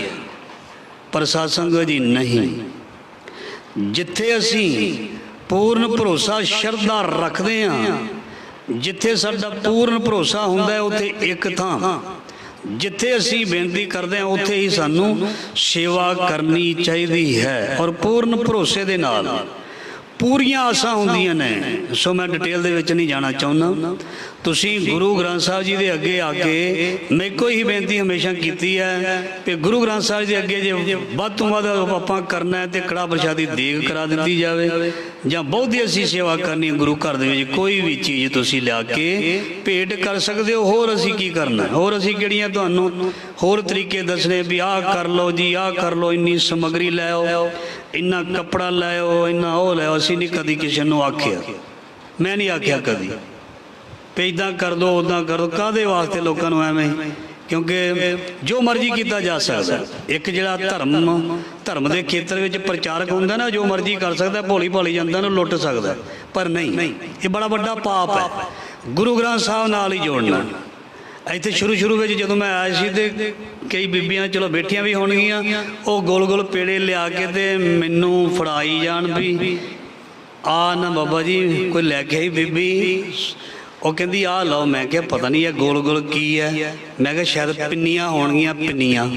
ਪਰ ਸਾਧ ਸੰਗਤ ਜੀ ਨਹੀਂ, ਜਿੱਥੇ ਅਸੀਂ ਪੂਰਨ ਭਰੋਸਾ ਸ਼ਰਧਾ ਰੱਖਦੇ ਹਾਂ, ਜਿੱਥੇ ਸਾਡਾ ਪੂਰਨ ਭਰੋਸਾ ਹੁੰਦਾ ਹੈ, ਉੱਥੇ ਇੱਕ ਥਾਂ, ਜਿੱਥੇ ਅਸੀਂ ਬੇਨਤੀ ਕਰਦੇ ਹਾਂ ਉੱਥੇ ਹੀ ਸਾਨੂੰ ਸੇਵਾ ਕਰਨੀ ਚਾਹੀਦੀ ਹੈ। ਔਰ ਪੂਰਨ ਭਰੋਸੇ ਦੇ ਨਾਲ, ਪੂਰੀਆਂ ਆਸਾਂ ਹੁੰਦੀਆਂ ਨੇ। ਸੋ ਮੈਂ ਡਿਟੇਲ ਦੇ ਵਿੱਚ ਨਹੀਂ ਜਾਣਾ ਚਾਹੁੰਦਾ। ਤੁਸੀਂ ਗੁਰੂ ਗ੍ਰੰਥ ਸਾਹਿਬ ਜੀ ਦੇ ਅੱਗੇ ਆ ਕੇ, ਮੈਂ ਇੱਕੋ ਹੀ ਬੇਨਤੀ ਹਮੇਸ਼ਾ ਕੀਤੀ ਹੈ ਕਿ ਗੁਰੂ ਗ੍ਰੰਥ ਸਾਹਿਬ ਜੀ ਦੇ ਅੱਗੇ ਜੇ ਵੱਧ ਤੋਂ ਵੱਧ ਆਪਾਂ ਕਰਨਾ ਹੈ ਤੇ ਕੜਾਹ ਪ੍ਰਸ਼ਾਦੀ ਦੇਗ ਕਰਾ ਦਿੱਤੀ ਜਾਵੇ, ਜਾਂ ਬਹੁਤੀ ਅਸੀਂ ਸੇਵਾ ਕਰਨੀ ਹੈ ਗੁਰੂ ਘਰ ਦੇ ਵਿੱਚ, ਕੋਈ ਵੀ ਚੀਜ਼ ਤੁਸੀਂ ਲਿਆ ਕੇ ਭੇਟ ਕਰ ਸਕਦੇ ਹੋ। ਹੋਰ ਅਸੀਂ ਕੀ ਕਰਨਾ, ਹੋਰ ਅਸੀਂ ਕਿਹੜੀਆਂ ਤੁਹਾਨੂੰ ਹੋਰ ਤਰੀਕੇ ਦੱਸਣੇ ਵੀ ਆਹ ਕਰ ਲਓ ਜੀ, ਆਹ ਕਰ ਲਓ, ਇੰਨੀ ਸਮੱਗਰੀ ਲੈ ਆਓ, ਇੰਨਾ ਕੱਪੜਾ ਲੈ ਆਓ, ਇੰਨਾ ਉਹ ਲੈ ਆਓ। ਅਸੀਂ ਨਹੀਂ ਕਦੀ ਕਿਸੇ ਨੂੰ ਆਖਿਆ, ਮੈਂ ਨਹੀਂ ਆਖਿਆ ਕਦੀ ਵੀ ਇੱਦਾਂ ਕਰ ਦਿਓ, ਉੱਦਾਂ ਕਰ ਦਿਓ। ਕਾਹਦੇ ਵਾਸਤੇ ਲੋਕਾਂ ਨੂੰ ਐਵੇਂ? ਕਿਉਂਕਿ ਜੋ ਮਰਜ਼ੀ ਕੀਤਾ ਜਾ ਸਕਦਾ। ਇੱਕ ਜਿਹੜਾ ਧਰਮ ਦੇ ਖੇਤਰ ਵਿੱਚ ਪ੍ਰਚਾਰਕ ਹੁੰਦਾ ਨਾ, ਜੋ ਮਰਜ਼ੀ ਕਰ ਸਕਦਾ, ਭੋਲੀ ਭਾਲੀ ਜਨਤਾ ਨੂੰ ਲੁੱਟ ਸਕਦਾ। ਪਰ ਨਹੀਂ, ਇਹ ਬੜਾ ਵੱਡਾ ਪਾਪ ਹੈ ਗੁਰੂ ਗ੍ਰੰਥ ਸਾਹਿਬ ਨਾਲ ਹੀ ਜੋੜਨਾ। ਇੱਥੇ ਸ਼ੁਰੂ ਵਿੱਚ ਜਦੋਂ ਮੈਂ ਆਇਆ ਸੀ ਤੇ ਕਈ ਬੀਬੀਆਂ ਚਲੋ ਬੈਠੀਆਂ ਵੀ ਹੋਣਗੀਆਂ, ਉਹ ਗੋਲ ਪੇੜੇ ਲਿਆ ਕੇ ਤੇ ਮੈਨੂੰ ਫੜਾਈ ਜਾਣ ਵੀ ਆ ਨਾ ਬਾਬਾ ਜੀ ਕੋਈ ਲੈ ਕੇ ਆਈ ਬੀਬੀ, ਉਹ ਕਹਿੰਦੀ ਆਹ ਲਓ। ਮੈਂ ਕਿਹਾ ਪਤਾ ਨਹੀਂ ਇਹ ਗੋਲ ਕੀ ਹੈ। ਮੈਂ ਕਿਹਾ ਸ਼ਾਇਦ ਪਿੰਨੀਆਂ ਹੋਣਗੀਆਂ, ਪਿੰਨੀਆਂ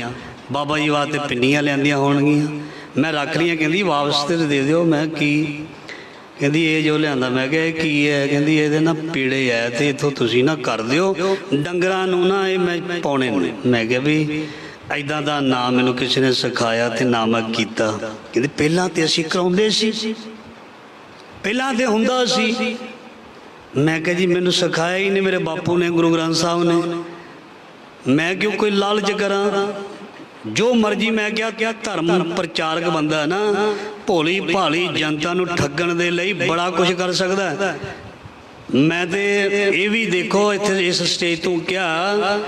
ਬਾਬਾ ਜੀ ਵਾਸਤੇ ਪਿੰਨੀਆਂ ਲਿਆਂਦੀਆਂ ਹੋਣਗੀਆਂ। ਮੈਂ ਰੱਖ ਲਈਆਂ। ਕਹਿੰਦੀ ਵਾਪਸ ਤੇ ਦੇ ਦਿਓ। ਮੈਂ ਕੀ? ਕਹਿੰਦੀ ਇਹ ਜੋ ਲਿਆਂਦਾ। ਮੈਂ ਕਿਹਾ ਇਹ ਕੀ ਹੈ? ਕਹਿੰਦੀ ਇਹਦੇ ਨਾ ਪੀੜੇ ਹੈ ਤੇ ਇੱਥੋਂ ਤੁਸੀਂ ਨਾ ਕਰ ਦਿਓ, ਡੰਗਰਾਂ ਨੂੰ ਨਾ ਇਹ ਮੈਂ ਪਾਉਣੇ ਨੇ। ਮੈਂ ਕਿਹਾ ਵੀ ਐਦਾਂ ਦਾ ਨਾ ਮੈਨੂੰ ਕਿਸੇ ਨੇ ਸਿਖਾਇਆ ਤੇ ਨਾ ਮੈਂ ਕੀਤਾ। ਕਹਿੰਦੇ ਪਹਿਲਾਂ ਤੇ ਅਸੀਂ ਕਰਾਉਂਦੇ ਸੀ, ਪਹਿਲਾਂ ਤੇ ਹੁੰਦਾ ਸੀ। ਮੈਂ ਕਿਹਾ ਜੀ ਮੈਨੂੰ ਸਿਖਾਇਆ ਹੀ ਨਹੀਂ ਮੇਰੇ ਬਾਪੂ ਨੇ, ਗੁਰੂ ਗ੍ਰੰਥ ਸਾਹਿਬ ਨੇ। ਮੈਂ ਕਿਉਂ ਕੋਈ ਲਾਲਚ ਕਰਾਂ? ਜੋ ਮਰਜ਼ੀ। ਮੈਂ ਕਿਹਾ ਧਰਮ ਪ੍ਰਚਾਰਕ ਬੰਦਾ ਹੈ ਨਾ, ਭੋਲੀ ਭਾਲੀ ਜਨਤਾ ਨੂੰ ਠੱਗਣ ਦੇ ਲਈ ਬੜਾ ਕੁਝ ਕਰ ਸਕਦਾ ਹੈ। ਮੈਂ ਤੇ ਇਹ ਵੀ ਦੇਖੋ ਇੱਥੇ ਇਸ ਸਟੇਜ ਤੋਂ ਕਿਹਾ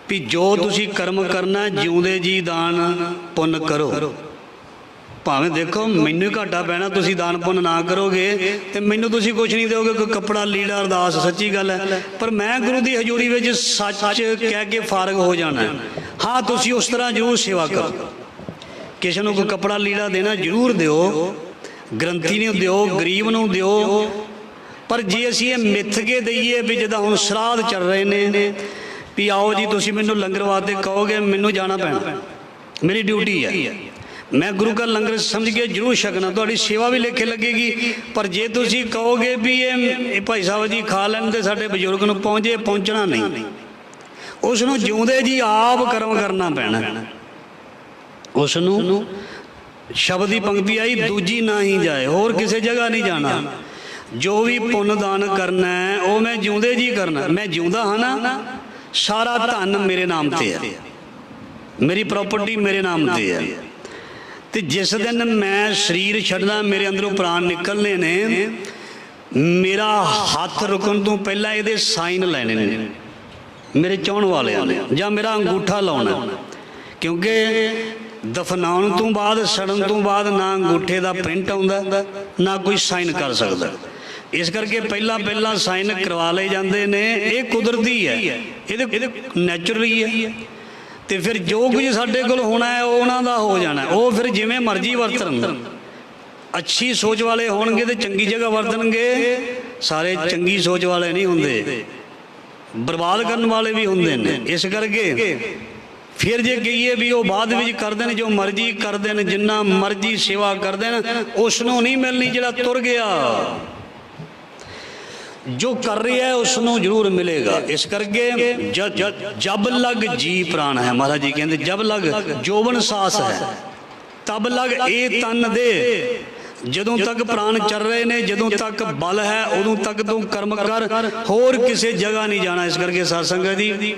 ਵੀ ਜੋ ਤੁਸੀਂ ਕਰਮ ਕਰਨਾ, ਜਿਉਂਦੇ ਜੀ ਦਾਨ ਪੁੰਨ ਕਰੋ। ਭਾਵੇਂ ਦੇਖੋ ਮੈਨੂੰ ਹੀ ਘਾਟਾ ਪੈਣਾ, ਤੁਸੀਂ ਦਾਨ ਪੁੰਨ ਨਾ ਕਰੋਗੇ ਤੇ ਮੈਨੂੰ ਤੁਸੀਂ ਕੁਝ ਨਹੀਂ ਦਿਓਗੇ, ਕੋਈ ਕੱਪੜਾ ਲੀੜਾ ਅਰਦਾਸ। ਸੱਚੀ ਗੱਲ ਹੈ। ਪਰ ਮੈਂ ਗੁਰੂ ਦੀ ਹਜ਼ੂਰੀ ਵਿੱਚ ਸੱਚ ਕਹਿ ਕੇ ਫਾਰਗ ਹੋ ਜਾਣਾ। ਹਾਂ ਤੁਸੀਂ ਉਸ ਤਰ੍ਹਾਂ ਜ਼ਰੂਰ ਸੇਵਾ ਕਰੋ, ਕਿਸੇ ਨੂੰ ਕੋਈ ਕੱਪੜਾ ਲੀੜਾ ਦੇਣਾ ਜ਼ਰੂਰ ਦਿਓ, ਗ੍ਰੰਥੀ ਨੂੰ ਦਿਓ, ਗਰੀਬ ਨੂੰ ਦਿਓ। ਪਰ ਜੇ ਅਸੀਂ ਇਹ ਮਿੱਥ ਕੇ ਦਈਏ ਵੀ ਜਿੱਦਾਂ ਹੁਣ ਸ਼ਰਾਧ ਚੱਲ ਰਹੇ ਨੇ ਵੀ ਆਓ ਜੀ ਤੁਸੀਂ ਮੈਨੂੰ ਲੰਗਰ ਵਾਸਤੇ ਕਹੋਗੇ, ਮੈਨੂੰ ਜਾਣਾ ਪੈਣਾ, ਮੇਰੀ ਡਿਊਟੀ ਹੈ। ਮੈਂ ਗੁਰੂ ਘਰ ਲੰਗਰ ਸਮਝ ਕੇ ਜ਼ਰੂਰ ਛਕਣਾ, ਤੁਹਾਡੀ ਸੇਵਾ ਵੀ ਲੇਖੇ ਲੱਗੇਗੀ। ਪਰ ਜੇ ਤੁਸੀਂ ਕਹੋਗੇ ਵੀ ਇਹ ਭਾਈ ਸਾਹਿਬ ਜੀ ਖਾ ਲੈਣ ਤੇ ਸਾਡੇ ਬਜ਼ੁਰਗ ਨੂੰ ਪਹੁੰਚਣਾ ਨਹੀਂ। ਉਸ ਨੂੰ ਜਿਉਂਦੇ ਜੀ ਆਪ ਕਰਮ ਕਰਨਾ ਪੈਣਾ। ਉਸ ਨੂੰ ਸ਼ਬਦ ਦੀ ਪੰਕਤੀ ਆਈ, ਦੂਜੀ ਨਾ ਹੀ ਜਾਏ, ਹੋਰ ਕਿਸੇ ਜਗ੍ਹਾ ਨਹੀਂ ਜਾਣਾ। ਜੋ ਵੀ ਪੁੰਨ ਦਾਨ ਕਰਨਾ ਹੈ ਉਹ ਮੈਂ ਜਿਉਂਦੇ ਜੀ ਕਰਨਾ। ਮੈਂ ਜਿਉਂਦਾ ਹਾਂ ਨਾ, ਸਾਰਾ ਧਨ ਮੇਰੇ ਨਾਮ ਤੇ ਹੈ, ਮੇਰੀ ਪ੍ਰਾਪਰਟੀ ਮੇਰੇ ਨਾਮ ਤੇ ਹੈ। ਤੇ ਜਿਸ ਦਿਨ ਮੈਂ ਸਰੀਰ ਛੱਡਣਾ, ਮੇਰੇ ਅੰਦਰੋਂ ਪ੍ਰਾਣ ਨਿਕਲਨੇ ਨੇ, ਮੇਰਾ ਹੱਥ ਰੁਕਣ ਤੋਂ ਪਹਿਲਾਂ ਇਹਦੇ ਸਾਈਨ ਲੈਣੇ ਨੇ ਮੇਰੇ ਚਾਹੁਣ ਵਾਲਿਆਂ ਨੇ, ਜਾਂ ਮੇਰਾ ਅੰਗੂਠਾ ਲਾਉਣਾ। ਕਿਉਂਕਿ ਦਫਨਾਉਣ ਤੋਂ ਬਾਅਦ, ਸੜਨ ਤੋਂ ਬਾਅਦ ਨਾ ਅੰਗੂਠੇ ਦਾ ਪ੍ਰਿੰਟ ਆਉਂਦਾ, ਨਾ ਕੋਈ ਸਾਈਨ ਕਰ ਸਕਦਾ। ਇਸ ਕਰਕੇ ਪਹਿਲਾਂ ਸਾਈਨ ਕਰਵਾ ਲਏ ਜਾਂਦੇ ਨੇ। ਇਹ ਕੁਦਰਤੀ ਹੈ, ਇਹਦੇ ਨੈਚੁਰਲੀ ਹੈ। ਤੇ ਫਿਰ ਜੋ ਕੁਝ ਸਾਡੇ ਕੋਲ ਹੋਣਾ ਹੈ ਉਹ ਉਹਨਾਂ ਦਾ ਹੋ ਜਾਣਾ। ਉਹ ਫਿਰ ਜਿਵੇਂ ਮਰਜ਼ੀ ਵਰਤਣ, ਅੱਛੀ ਸੋਚ ਵਾਲੇ ਹੋਣਗੇ ਤੇ ਚੰਗੀ ਜਗ੍ਹਾ ਵਰਤਣਗੇ। ਸਾਰੇ ਚੰਗੀ ਸੋਚ ਵਾਲੇ ਨਹੀਂ ਹੁੰਦੇ, ਬਰਬਾਦ ਕਰਨ ਵਾਲੇ ਵੀ ਹੁੰਦੇ ਨੇ। ਇਸ ਕਰਕੇ ਫਿਰ ਜੇ ਕਹੀਏ ਵੀ ਉਹ ਬਾਅਦ ਵਿੱਚ ਕਰਦੇ ਨੇ, ਜੋ ਮਰਜ਼ੀ ਕਰਦੇ ਨੇ, ਜਿੰਨਾ ਮਰਜ਼ੀ ਸੇਵਾ ਕਰਦੇ ਨੇ, ਉਸ ਨੂੰ ਨਹੀਂ ਮਿਲਣੀ ਜਿਹੜਾ ਤੁਰ ਗਿਆ। ਜੋ ਕਰ ਰਿਹਾ ਹੈ ਉਸ ਨੂੰ ਜ਼ਰੂਰ ਮਿਲੇਗਾ। ਇਸ ਕਰਕੇ ਜਬ ਲਗ ਜੀ ਪ੍ਰਾਣ ਹੈ, ਮਹਾਰਾਜ ਜੀ ਕਹਿੰਦੇ ਜਬ ਲਗ ਜੋਬਨ ਸਾਸ ਹੈ ਤਬ ਲਗ ਇਹ ਤਨ ਦੇ। ਜਦੋਂ ਤੱਕ ਪ੍ਰਾਣ ਚੱਲ ਰਹੇ ਨੇ, ਜਦੋਂ ਤੱਕ ਬਲ ਹੈ, ਉਦੋਂ ਤੱਕ ਤੂੰ ਕਰਮ ਕਰ, ਹੋਰ ਕਿਸੇ ਜਗ੍ਹਾ ਨਹੀਂ ਜਾਣਾ। ਇਸ ਕਰਕੇ ਸਾਧ ਸੰਗਤ ਜੀ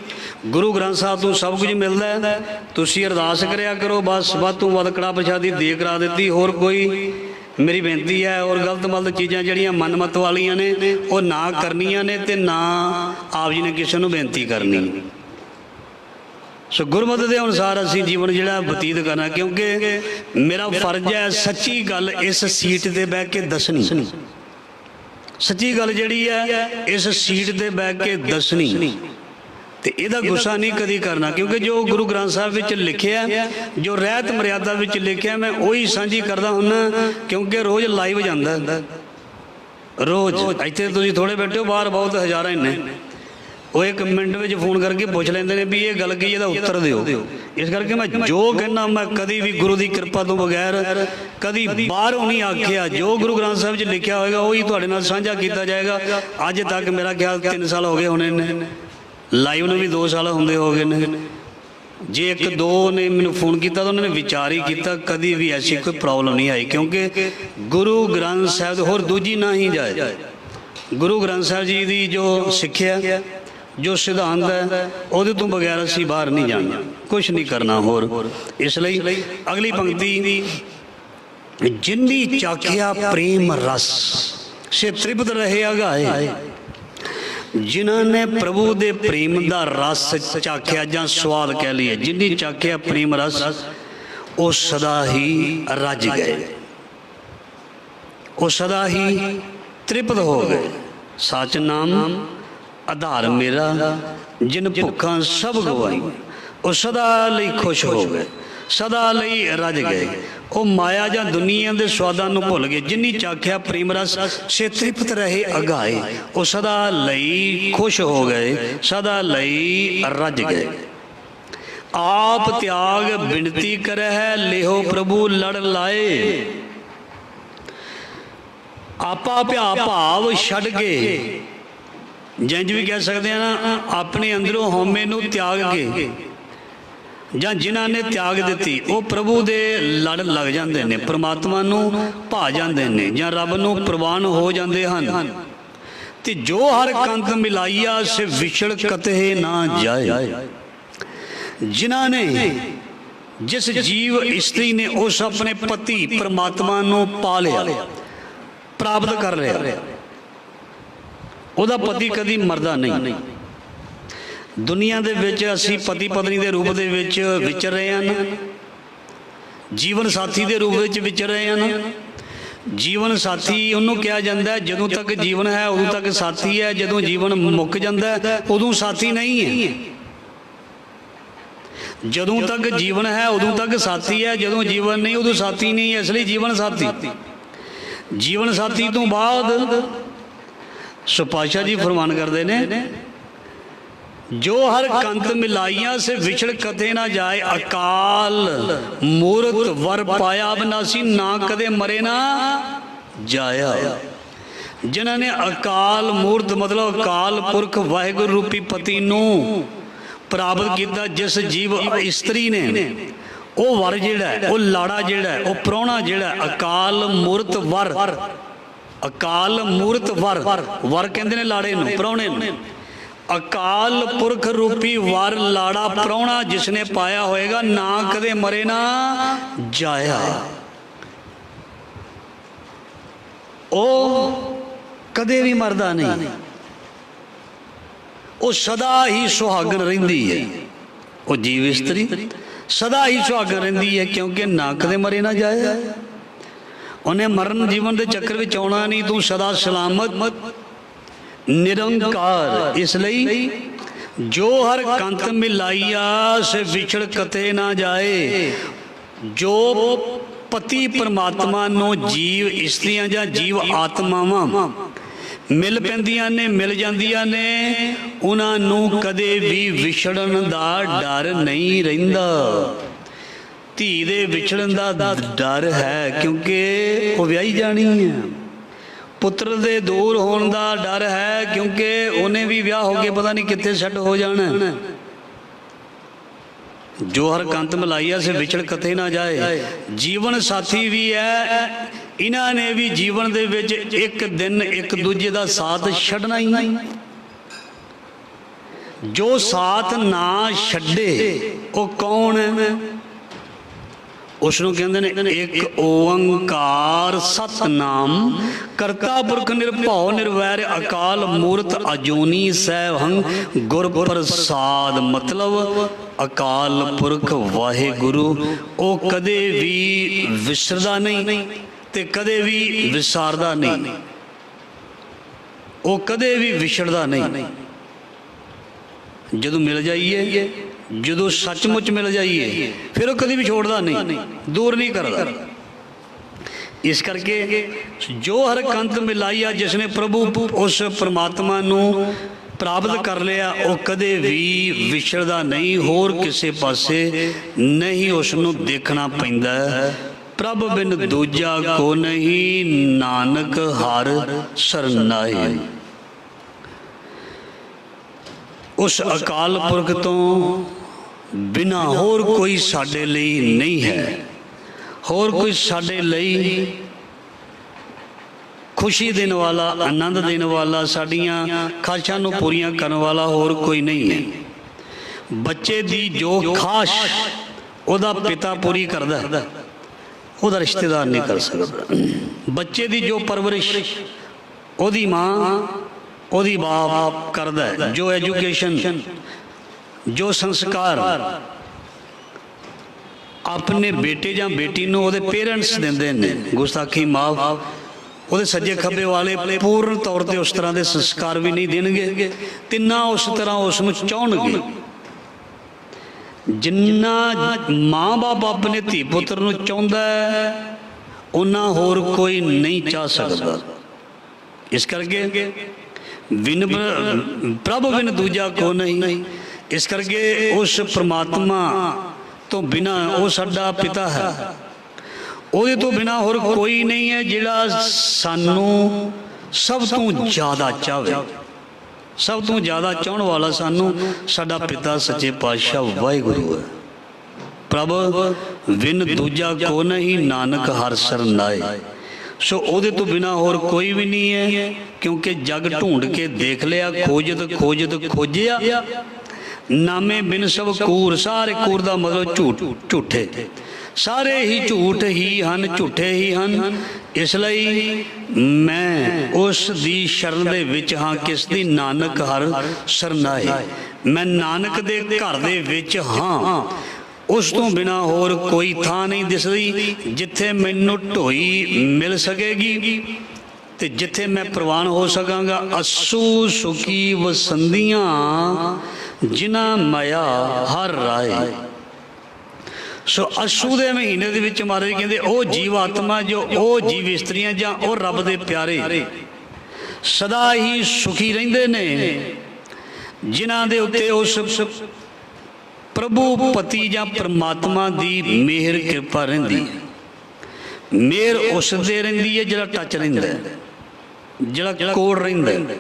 ਗੁਰੂ ਗ੍ਰੰਥ ਸਾਹਿਬ ਤੋਂ ਸਭ ਕੁਝ ਮਿਲਦਾ ਹੈ। ਤੁਸੀਂ ਅਰਦਾਸ ਕਰਿਆ ਕਰੋ, ਬਸ ਵੱਧ ਤੋਂ ਵੱਧ ਕੜਾ ਪ੍ਰਸ਼ਾਦੀ ਦੇ ਕਰਾ ਦਿੱਤੀ। ਹੋਰ ਕੋਈ ਮੇਰੀ ਬੇਨਤੀ ਹੈ, ਔਰ ਗਲਤ ਮਲਤ ਚੀਜ਼ਾਂ ਜਿਹੜੀਆਂ ਮਨਮਤ ਵਾਲੀਆਂ ਨੇ ਉਹ ਨਾ ਕਰਨੀਆਂ ਨੇ, ਤੇ ਨਾ ਆਪ ਜੀ ਨੇ ਕਿਸੇ ਨੂੰ ਬੇਨਤੀ ਕਰਨੀ। ਸੋ ਗੁਰਮਤਿ ਦੇ ਅਨੁਸਾਰ ਅਸੀਂ ਜੀਵਨ ਜਿਹੜਾ ਬਤੀਤ ਕਰਨਾ, ਕਿਉਂਕਿ ਮੇਰਾ ਫਰਜ਼ ਹੈ ਸੱਚੀ ਗੱਲ ਇਸ ਸੀਟ ਤੇ ਬਹਿ ਕੇ ਦੱਸਣੀ। ਸੱਚੀ ਗੱਲ ਜਿਹੜੀ ਹੈ ਇਸ ਸੀਟ ਤੇ ਬਹਿ ਕੇ ਦੱਸਣੀ, ਤੇ ਇਹਦਾ ਗੁੱਸਾ ਨਹੀਂ ਕਦੀ ਕਰਨਾ। ਕਿਉਂਕਿ ਜੋ ਗੁਰੂ ਗ੍ਰੰਥ ਸਾਹਿਬ ਵਿੱਚ ਲਿਖਿਆ, ਜੋ ਰਹਿਤ ਮਰਿਆਦਾ ਵਿੱਚ ਲਿਖਿਆ, ਮੈਂ ਉਹੀ ਸਾਂਝੀ ਕਰਦਾ ਹੁੰਦਾ। ਕਿਉਂਕਿ ਰੋਜ਼ ਲਾਈਵ ਜਾਂਦਾ, ਰੋਜ਼ ਇੱਥੇ ਤੁਸੀਂ ਥੋੜੇ ਬੈਠੇ ਹੋ, ਬਾਹਰ ਬਹੁਤ ਹਜ਼ਾਰਾਂ ਨੇ, ਉਹ ਇੱਕ ਮਿੰਟ ਵਿੱਚ ਫੋਨ ਕਰਕੇ ਪੁੱਛ ਲੈਂਦੇ ਨੇ ਵੀ ਇਹ ਗੱਲ ਕੀ, ਇਹਦਾ ਉੱਤਰ ਦਿਓ। ਇਸ ਕਰਕੇ ਮੈਂ ਜੋ ਕਹਿੰਦਾ, ਮੈਂ ਕਦੀ ਵੀ ਗੁਰੂ ਦੀ ਕਿਰਪਾ ਤੋਂ ਬਗੈਰ ਕਦੀ ਬਾਹਰੋਂ ਨਹੀਂ ਆਖਿਆ। ਜੋ ਗੁਰੂ ਗ੍ਰੰਥ ਸਾਹਿਬ 'ਚ ਲਿਖਿਆ ਹੋਏਗਾ ਉਹੀ ਤੁਹਾਡੇ ਨਾਲ ਸਾਂਝਾ ਕੀਤਾ ਜਾਏਗਾ। ਅੱਜ ਤੱਕ ਮੇਰਾ ਖਿਆਲ 3 ਸਾਲ ਹੋ ਗਏ ਹੋਣੇ ਨੇ, ਲਾਈਵ ਨੂੰ ਵੀ 2 ਸਾਲ ਹੁੰਦੇ ਹੋ ਗਏ ਨੇ। ਜੇ 1-2 ਨੇ ਮੈਨੂੰ ਫੋਨ ਕੀਤਾ ਤਾਂ ਉਹਨਾਂ ਨੇ ਵਿਚਾਰ ਹੀ ਕੀਤਾ, ਕਦੀ ਵੀ ਐਸੀ ਕੋਈ ਪ੍ਰੋਬਲਮ ਨਹੀਂ ਆਈ। ਕਿਉਂਕਿ ਗੁਰੂ ਗ੍ਰੰਥ ਸਾਹਿਬ ਹੋਰ ਦੂਜੀ ਨਾ ਹੀ ਜਾਏ। ਗੁਰੂ ਗ੍ਰੰਥ ਸਾਹਿਬ ਜੀ ਦੀ ਜੋ ਸਿੱਖਿਆ, ਜੋ ਸਿਧਾਂਤ ਹੈ, ਉਹਦੇ ਤੋਂ ਬਗੈਰ ਅਸੀਂ ਬਾਹਰ ਨਹੀਂ ਜਾਣਾ, ਕੁਛ ਨਹੀਂ ਕਰਨਾ ਹੋਰ। ਇਸ ਲਈ ਅਗਲੀ ਪੰਕਤੀ, ਜਿਨ੍ਹੀ ਚਾਖਿਆ ਪ੍ਰੇਮ ਰਸ ਸੇ ਤ੍ਰਿਪਤ ਰਹੇ ਅਗਾਏ। ਜਿਨ੍ਹਾਂ ਨੇ ਪ੍ਰਭੂ ਦੇ ਪ੍ਰੇਮ ਦਾ ਰਸ ਚਾਖਿਆ ਜਾਂ ਸਵਾਦ ਕਹਿ ਲਈਏ, ਜਿਨ੍ਹੀ ਚਾਖਿਆ ਪ੍ਰੇਮ ਰਸ, ਉਹ ਸਦਾ ਹੀ ਰੱਜ ਗਏ, ਉਹ ਸਦਾ ਹੀ ਤ੍ਰਿਪਤ ਹੋ ਗਏ। ਸਚ ਨਾਮ ਆਧਾਰ ਮੇਰਾ, ਜਿਨ ਭੁੱਖਾਂ ਸਭ ਗਵਾਈ। ਉਹ ਸਦਾ ਲਈ ਖੁਸ਼ ਹੋ ਗਏ, ਸਦਾ ਲਈ ਰੱਜ ਗਏ। ਉਹ ਮਾਇਆ ਜਾਂ ਦੁਨੀਆ ਦੇ ਸਵਾਦਾਂ ਨੂੰ ਭੁੱਲ ਗਏ। ਜਿਨ੍ਹੀ ਚਾਖਿਆ ਪ੍ਰੇਮ ਰਸ ਸੇ ਤ੍ਰਿਪਤ ਰਹੇ ਅਗਾਏ। ਉਹ ਸਦਾ ਲਈ ਖੁਸ਼ ਹੋ ਗਏ, ਸਦਾ ਲਈ ਰੱਜ ਗਏ। ਆਪ ਤਿਆਗ ਬਿਨਤੀ ਕਰਹਿ, ਲਿਹੋ ਪ੍ਰਭੂ ਲੜ ਲਾਏ। ਆਪਾ ਭਿਆ ਭਾਵ ਛੱਡ ਕੇ, ਜੰਜ ਵੀ ਕਹਿ ਸਕਦੇ ਆ ਨਾ, ਆਪਣੇ ਅੰਦਰੋਂ ਹਉਮੈ ਨੂੰ ਤਿਆਗ ਕੇ, ਜਾਂ ਜਿਨ੍ਹਾਂ ਨੇ ਤਿਆਗ ਦਿੱਤੀ, ਉਹ ਪ੍ਰਭੂ ਦੇ ਲੜ ਲੱਗ ਜਾਂਦੇ ਨੇ, ਪਰਮਾਤਮਾ ਨੂੰ ਭਾ ਜਾਂਦੇ ਨੇ, ਜਾਂ ਰੱਬ ਨੂੰ ਪ੍ਰਵਾਨ ਹੋ ਜਾਂਦੇ ਹਨ। ਤੇ ਜੋ ਹਰ ਕੰਤ ਮਿਲਾਈਆ ਸੇ ਵਿਛੜ ਕਤਹਿ ਨਾ ਜਾਏ। ਜਿਨ੍ਹਾਂ ਨੇ, ਜਿਸ ਜੀਵ ਇਸਤਰੀ ਨੇ ਉਸ ਆਪਣੇ ਪਤੀ ਪਰਮਾਤਮਾ ਨੂੰ ਪਾ ਲਿਆ, ਪ੍ਰਾਪਤ ਕਰ ਲਿਆ, ਉਹਦਾ ਪਤੀ ਕਦੀ ਮਰਦਾ ਨਹੀਂ। ਦੁਨੀਆ ਦੇ ਵਿੱਚ ਅਸੀਂ ਪਤੀ ਪਤਨੀ ਦੇ ਰੂਪ ਦੇ ਵਿੱਚ ਵਿਚਰ ਰਹੇ ਹਨ, ਜੀਵਨ ਸਾਥੀ ਦੇ ਰੂਪ ਵਿੱਚ ਵਿਚਰ ਰਹੇ ਹਨ। ਜੀਵਨ ਸਾਥੀ ਉਹਨੂੰ ਕਿਹਾ ਜਾਂਦਾ ਜਦੋਂ ਤੱਕ ਜੀਵਨ ਹੈ ਉਦੋਂ ਤੱਕ ਸਾਥੀ ਹੈ, ਜਦੋਂ ਜੀਵਨ ਮੁੱਕ ਜਾਂਦਾ ਉਦੋਂ ਸਾਥੀ ਨਹੀਂ ਹੈ। ਜਦੋਂ ਤੱਕ ਜੀਵਨ ਹੈ ਉਦੋਂ ਤੱਕ ਸਾਥੀ ਹੈ, ਜਦੋਂ ਜੀਵਨ ਨਹੀਂ ਉਦੋਂ ਸਾਥੀ ਨਹੀਂ। ਇਸ ਲਈ ਜੀਵਨ ਸਾਥੀ, ਜੀਵਨ ਸਾਥੀ ਤੋਂ ਬਾਅਦ ਸੋ ਪਾਤਸ਼ਾਹ ਜੀ ਫਰਮਾਨ ਕਰਦੇ ਨੇ, ਜੋ ਹਰ ਕੰਤ ਮਿਲਾਈਆਂ ਸੇ ਵਿਛੜ ਕਦੇ ਨਾ ਜਾਏ। ਅਕਾਲ ਮੂਰਤ ਵਰ ਪਾਇਆ ਅਬਨਾਸੀ, ਨਾ ਕਦੇ ਮਰੇ ਨਾ ਜਾਇਆ। ਜਿਨ੍ਹਾਂ ਨੇ ਅਕਾਲ ਮੂਰਤ ਮਤਲਬ ਅਕਾਲ ਪੁਰਖ ਵਾਹਿਗੁਰੂ ਰੂਪੀ ਪਤੀ ਨੂੰ ਪ੍ਰਾਪਤ ਕੀਤਾ, ਜਿਸ ਜੀਵ ਇਸਤਰੀ ਨੇ, ਉਹ ਵਰ ਜਿਹੜਾ, ਉਹ ਲਾੜਾ ਜਿਹੜਾ, ਉਹ ਪ੍ਰਾਹੁਣਾ ਜਿਹੜਾ, ਅਕਾਲ ਮੂਰਤ ਵਰ, ਅਕਾਲ ਮੂਰਤ ਵਰ, ਵਰ ਕਹਿੰਦੇ ਨੇ ਲਾੜੇ ਨੂੰ, ਪ੍ਰਾਹੁਣੇ ਨੂੰ। ਅਕਾਲ ਪੁਰਖ ਰੂਪੀ ਵਰ ਲਾੜਾ ਪ੍ਰਾਹੁਣਾ ਜਿਸਨੇ ਪਾਇਆ ਹੋਏਗਾ, ਨਾ ਕਦੇ ਮਰੇ ਨਾ ਜਾਇਆ। ਉਹ ਕਦੇ ਵੀ ਮਰਦਾ ਨਹੀਂ, ਉਹ ਸਦਾ ਹੀ ਸੁਹਾਗਣ ਰਹਿੰਦੀ ਹੈ। ਉਹ ਜੀਵ ਇਸਤਰੀ ਸਦਾ ਹੀ ਸੁਹਾਗਣ ਰਹਿੰਦੀ ਹੈ, ਕਿਉਂਕਿ ਨਾ ਕਦੇ ਮਰੇ ਨਾ ਜਾਇਆ। ਉਹਨੇ ਮਰਨ ਜੀਵਨ ਦੇ ਚੱਕਰ ਵਿੱਚ ਆਉਣਾ ਨਹੀਂ। ਤੂੰ ਸਦਾ ਸਲਾਮਤ ਨਿਰੰਕਾਰ। ਇਸ ਲਈ ਜੋ ਹਰ ਕੰਤ ਮਿਲਾਈਆ ਸੇ ਵਿਛੜ ਕਤੇ ਨਾ ਜਾਏ। ਜੋ ਪਤੀ ਪਰਮਾਤਮਾ ਨੂੰ ਜੀਵ ਇਸਤਰੀਆਂ ਜਾਂ ਜੀਵ ਆਤਮਾਵਾਂ ਮਿਲ ਪੈਂਦੀਆਂ ਨੇ, ਮਿਲ ਜਾਂਦੀਆਂ ਨੇ, ਉਹਨਾਂ ਨੂੰ ਕਦੇ ਵੀ ਵਿਛੜਨ ਦਾ ਡਰ ਨਹੀਂ ਰਹਿੰਦਾ। ਧੀ ਦੇ ਵਿਛੜਨ ਦਾ ਡਰ ਹੈ, ਕਿਉਂਕਿ ਉਹ ਵਿਆਹੀ ਜਾਣੀ ਹੈ। पुत्र दे दूर होने का डर है, क्योंकि उन्हें भी विआह हो के पता नहीं कितने सैट हो जाना। जो हर कंत मिलाइया से विछड़ कते ना जाए। जीवन साथी भी है, इन्हां ने भी जीवन दे विच एक दिन एक दूजे का साथ छड्डना ही। जो साथ ना छड्डे वो कौन है? उसनूं कहंदे ने एक ओंकार सतनाम करता पुरख निरभौ निर्वैर अकाल मूरत अजूनी सैभं गुर प्रसाद। मतलब अकाल पुरख वाहिगुरु वो कदे भी विसरदा नहीं ते कदे भी विसारदा नहीं, वो कदे भी विछड़दा नहीं। जदों मिल जाइए, जो सचमुच मिल जाइए, फिर वो कभी भी छोड़ता नहीं, दूर नहीं करता। इस करके जो हर कंत मिलाइया जिसने प्रभु उस परमात्मा नू प्राप्त कर लिया, वो कदे भी विछड़दा नहीं, होर किसी पासे नहीं उसनू देखना पैंदा। प्रभ बिन दूजा को नहीं, नानक हर सरनाए। उस अकाल पुरख तो बिना होर कोई साडे लई नहीं है, होर कोई साडे लई खुशी देने वाला, आनंद देने वाला, साडियां खाशां नूं पूरियां करने वाला होर कोई नहीं है। बच्चे दी जो खाश ओदा पिता पूरी करदा, ओदा रिश्तेदार नहीं कर सकदा। बच्चे दी जो परवरिश ओदी माँ ओदी बाप करदा है। जो एजुकेशन, जो संस्कार अपने बेटे या बेटी नूं ओदे पेरेंट्स दिंदे ने, गुस्ताखी माफ, ओदे सज्जे खब्बे वाले पूर्ण तौर पर उस तरह के संस्कार भी नहीं देणगे ते ना उस तरह उसनूं चाहणगे। जिन्ना माँ बाप अपने धी पुत्र नूं चाहुंदा है, उन्ना होर कोई नहीं चाह सकता। इस करके बिन प्रभ बिन दूजा को नहीं। इस करके उस परमात्मा तो बिना वो साडा पिता है, ਉਹਦੇ तो बिना होर कोई नहीं है जिहड़ा सानू सब तो ज़्यादा चाहे। सब तो ज़्यादा चाहण वाला सानू साडा पिता सच्चे पातशाह वाहिगुरू है। प्रभ बिन दूजा को नहीं, नानक हर सरनाए। सो ਉਹਦੇ तो बिना होर कोई भी नहीं है, क्योंकि जग ढूंढ के देख लिया, खोजत खोजत खोजिया, नामे बिन सब कूर। सारे कूर का मतलब झूठ, झूठे सारे ही झूठ ही हन, झूठे ही हन। इसलिए मैं उस दी शरण दे विच हाँ, किस दी? नानक हर सरनाए। मैं नानक दे घर दे विच हाँ, उस तो बिना होर कोई थां नहीं दिसदी जिथे मैनू ढोई मिल सकेगी ते जिथे मैं प्रवान हो सकांगा। असू सुखी वसंदियां जिन्हां माया हर राय। सो असू दे महीने दे विच महाराज कहंदे ओ जीव आत्मा, जो ओ जीव इस्त्रियां जां ओ रब दे प्यारे सदा ही सुखी रहिंदे ने, जिन्हां दे उत्ते उस प्रभु पति या परमात्मा दी मेहर कृपा रहिंदी है। मेहर उस दे रहिंदी है जिहड़ा टच रहिंदा है, जिहड़ा कोल रहिंदा है।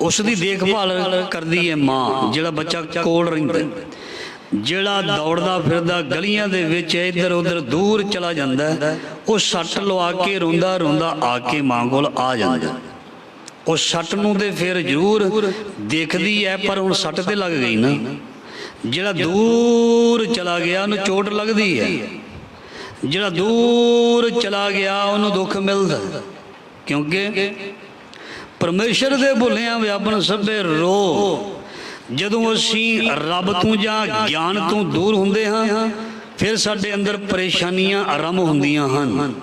उस दी देखभाल करदी है माँ, जिहड़ा बच्चा कोल रहिंदा है। जिहड़ा दौड़दा फिरदा गलियां दे विच इधर उधर दूर चला जांदा है, वो सट लवा के रोंदा रोंदा आके माँ कोल आ जांदा। उस सट नूं ते फिर जरूर देखदी है, पर हुण सट ते लग गई ना। जिहड़ा दूर चला गया उन्हें चोट लगती है, जिहड़ा दूर चला गया उन्हें दुख मिलता, क्योंकि परमेश्वर दे भुलिया व्यापन सभे रो। जदों असीं रब तो जां ज्ञान तो दूर हुंदे हां, फिर साडे अंदर परेशानियां आरंभ हुंदियां हन।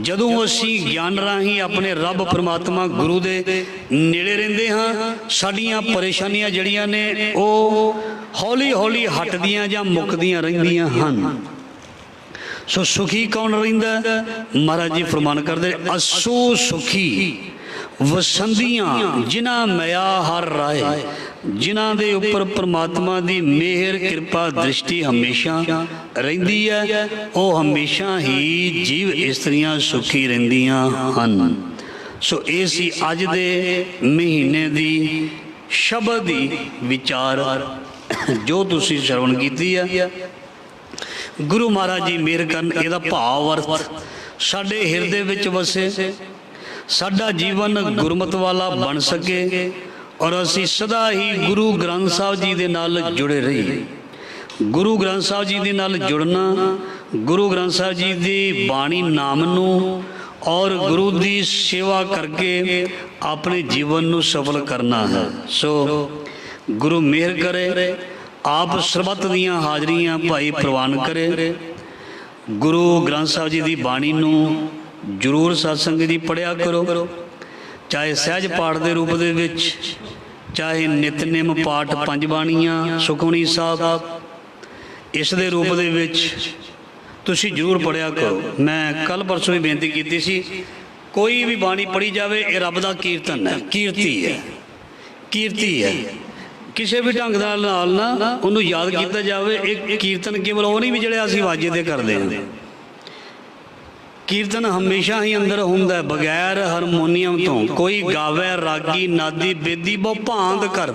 जदों असीं ज्ञान राही अपने रब परमात्मा गुरु दे नेड़े रहिंदे हां, साडीआं परेशानियां जड़ियां ने वो हौली हौली हटदियां जां मुकदियां रहिंदियां हन। सो सुखी कौन रहिंदा? महाराज जी फरमान करदे असू सुखी वसंदियां जिन्हां मया हर राय, जिन्हां दे उपर परमात्मा दी मेहर कृपा दृष्टि हमेशा रहिंदी है, वो हमेशा ही जीव इस्त्रियां सुखी रहिंदियां हन। सो ये सी अज दे महीने दी शब्द दी विचार जो तुसी श्रवण कीती है। गुरु महाराज जी मेहर करन इहदा भाव अर्थ साडे हिरदे विच वसे, साडा जीवन गुरमत वाला बन सके और असी सदा ही गुरु ग्रंथ साहब जी दे नाल जुड़े रहिए। गुरु ग्रंथ साहब जी दे नाल जुड़ना, गुरु ग्रंथ साहब जी दी बाणी नाम नू और गुरु दी सेवा करके अपने जीवन नू सफल करना है। सो गुरु मेहर करे, आप सरबत दियां हाजरियां भाई प्रवान करे। गुरु ग्रंथ साहब जी दी बाणी नू जरूर सत्संग दी पढ़िया करो, चाहे सहज पाठ के रूप दे विच, चाहे नितनेम पाठ पंज बाणियां सुखमनी साहब इस दे रूप दे विच तुसी जरूर पढ़िया करो। मैं कल परसों भी बेनती की सी, कोई भी बाणी पढ़ी जाए ये रब दा कीर्तन है, कीर्ति है, कीर्ति है। किसी भी ढंग नाल ना उन्होंने याद किया जाए। एक कीर्तन केवल वो नहीं भी जिहड़े असीं वाजे ते करदे हां, कीर्तन हमेशा ही अंदर हुंदा है बगैर हारमोनीयम तो। कोई गावे रागी नादी बेदी बहु भांत कर,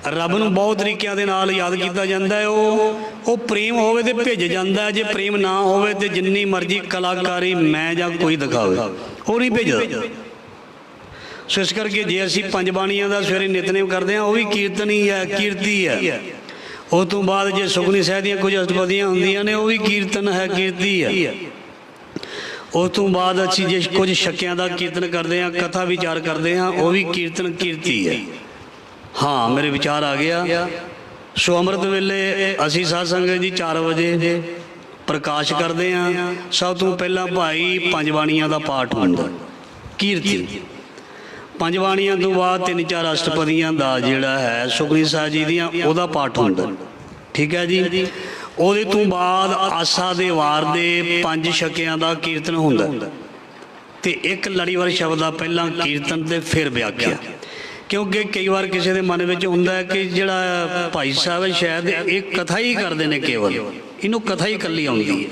रब नूं बहुत तरीक़िਆਂ दे नाल याद किया जाता है। वो प्रेम होवे ते भेज जाता है, जे प्रेम ना होवे ते जिन्नी मर्जी कलाकारी मैं जां कोई दिखावे वो नहीं भेजदा। सो इस करके जे असीं पंज बाणियां दा सवेरे नितनेम करते हैं वो भी कीर्तन ही है, कीर्ति है। उस तो बाद जे सुखमनी साहिब दीयां कुछ अष्टपदियां हुंदियां ने वो भी कीर्तन है, कीर्ति है। उस तो बाद असी जे कुछ शक्यां का कीर्तन करते हैं, कथा विचार करते हैं, वो भी कीर्तन कीर्ति है। हाँ मेरे विचार आ गया। सो अमृत वेले असी सत्संग जी 4 बजे प्रकाश करते हैं। सब तो पहला भाई पंज बाणियां का पाठ होंदा कीर्ति, पंज बाणियां तो बाद 3-4 अष्टपदियां का जिहड़ा है सुखमनी साहिब जी दियां ओहदा पाठ होंदा। ठीक है जी। ਉਹਦੇ ਤੋਂ ਬਾਅਦ ਆਸਾ ਦੇ ਵਾਰ ਦੇ 5 ਛਕਿਆਂ ਦਾ ਕੀਰਤਨ ਹੁੰਦਾ ਤੇ ਇੱਕ ਲੜੀਵਾਰ ਸ਼ਬਦ ਦਾ ਪਹਿਲਾਂ ਕੀਰਤਨ ਤੇ ਫਿਰ ਵਿਆਖਿਆ। ਕਿਉਂਕਿ ਕਈ ਵਾਰ ਕਿਸੇ ਦੇ ਮਨ ਵਿੱਚ ਹੁੰਦਾ ਹੈ ਕਿ ਜਿਹੜਾ ਭਾਈ ਸਾਹਿਬ ਹੈ ਸ਼ਾਇਦ ਇਹ ਕਥਾ ਹੀ ਕਰਦੇ ਨੇ, ਕੇਵਲ ਇਹਨੂੰ ਕਥਾ ਹੀ ਇਕੱਲੀ ਆਉਂਦੀ ਹੈ।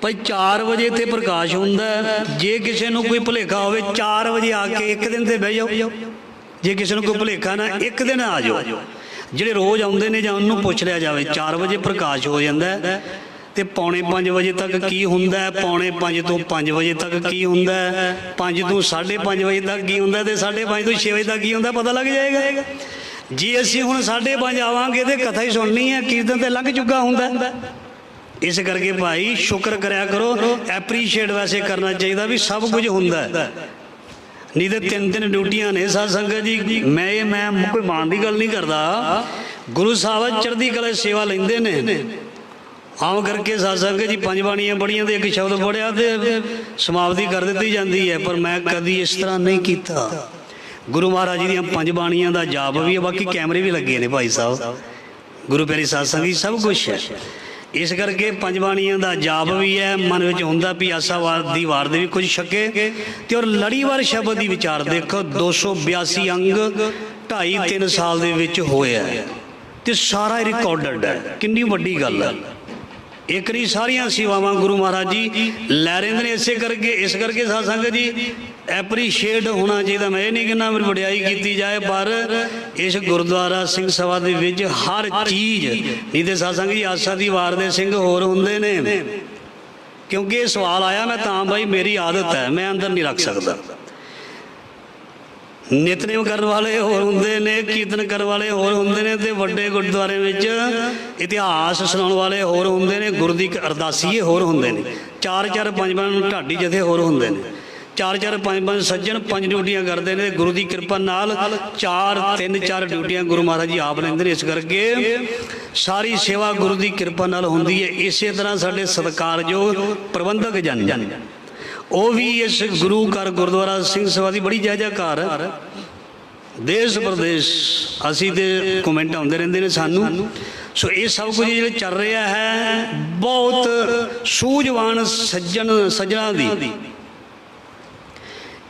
ਭਾਈ 4 ਵਜੇ ਤੇ ਪ੍ਰਕਾਸ਼ ਹੁੰਦਾ। ਜੇ ਕਿਸੇ ਨੂੰ ਕੋਈ ਭੁਲੇਖਾ ਹੋਵੇ 4 ਵਜੇ ਆ ਕੇ ਇੱਕ ਦਿਨ ਤੇ ਬਹਿ ਜਾਓ। ਜੇ ਕਿਸੇ ਨੂੰ ਕੋਈ ਭੁਲੇਖਾ ਨਾ ਇੱਕ ਦਿਨ ਆ ਜਾਓ। ਜਿਹੜੇ ਰੋਜ਼ ਆਉਂਦੇ ਨੇ ਜਾਂ ਉਹਨੂੰ ਪੁੱਛ ਲਿਆ ਜਾਵੇ। 4 ਵਜੇ ਪ੍ਰਕਾਸ਼ ਹੋ ਜਾਂਦਾ ਤੇ 4:45 ਵਜੇ ਤੱਕ ਕੀ ਹੁੰਦਾ, 4:45 ਤੋਂ 5 ਵਜੇ ਤੱਕ ਕੀ ਹੁੰਦਾ, 5 ਤੋਂ 5:30 ਵਜੇ ਤੱਕ ਕੀ ਹੁੰਦਾ ਤੇ 5:30 ਤੋਂ 6 ਵਜੇ ਤੱਕ ਕੀ ਹੁੰਦਾ ਪਤਾ ਲੱਗ ਜਾਏਗਾ। ਜੇ ਅਸੀਂ ਹੁਣ 5:30 ਆਵਾਂਗੇ ਤੇ ਕਥਾ ਹੀ ਸੁਣਨੀ ਹੈ, ਕੀਰਤਨ ਤੇ ਲੰਘ ਚੁੱਕਾ ਹੁੰਦਾ। ਇਸ ਕਰਕੇ ਭਾਈ ਸ਼ੁਕਰ ਕਰਿਆ ਕਰੋ, ਐਪਰੀਸ਼ੀਏਟ ਵੈਸੇ ਕਰਨਾ ਚਾਹੀਦਾ ਵੀ ਸਭ ਕੁਝ ਹੁੰਦਾ। नहीं तो 3 ड्यूटियां ने साध संगत जी। मैं कोई मान की गल नहीं करता। गुरु साहब चढ़ती कला सेवा लेंदे ने आम करके साध संगत जी 5 बाणियां पढ़ियां तो एक शब्द पढ़िया तो समाप्ति कर दी जाती है। पर मैं कभी इस तरह नहीं किया। गुरु महाराज जी दी 5 बाणियां का जाप भी है, बाकी कैमरे भी लगे ने भाई साहब, गुरु प्यारी साध संगत जी सब कुछ है। इस करके 5 बाणियां का जाप भी है, मन में होंदा भी आसावाद दी वार दे भी कुछ छके ते और लड़ीवार शब्द की विचार देखो 282 अंग 2.5-3 साल दे विच होया ते सारा रिकॉर्डेड है। कितनी वड्डी गल है। एक नहीं सारिया सेवावां गुरु महाराज जी लै रहे ने। इस करके साध संगत जी एप्रीशिएट होना चाहिए। मैं ये नहीं कहना मेरी वडियाई की जाए, पर इस गुरुद्वारा सिंह सभा दे विच हर चीज़ नहीं तो साध संगत जी आसा दी वार दे सिंह होर हुंदे ने। क्योंकि ये सवाल आया मैं तां भाई मेरी आदत है, मैं अंदर नहीं रख सकता। नितनेम करने वाले होर हुंदे ने, कीर्तन करने वाले होर हुंदे ने ते वड्डे गुरुद्वारे विच इतिहास सुनाउण वाले होर हुंदे ने, गुरु दी अरदासीए होर हुंदे ने, 4-4 5 ढाडी जथे होर हुंदे ने, 4-4 5 सज्जन 5 ड्यूटियां करते हैं। गुरु की कृपा नाल 3-4 ड्यूटियां गुरु महाराज जी आप लेंदे ने। इस करके सारी सेवा गुरु की कृपा नाल हुंदी है। इस तरह साडे सत्कारयोग प्रबंधक जन वो भी इस गुरु घर गुरुद्वारा सिंह सभा की बड़ी जय-जयकार है। देश प्रदेश असी तो कमेंट आते रहते हैं सानू। सो ये सब कुछ जो चल रहा है बहुत सूझवान सज्जना दी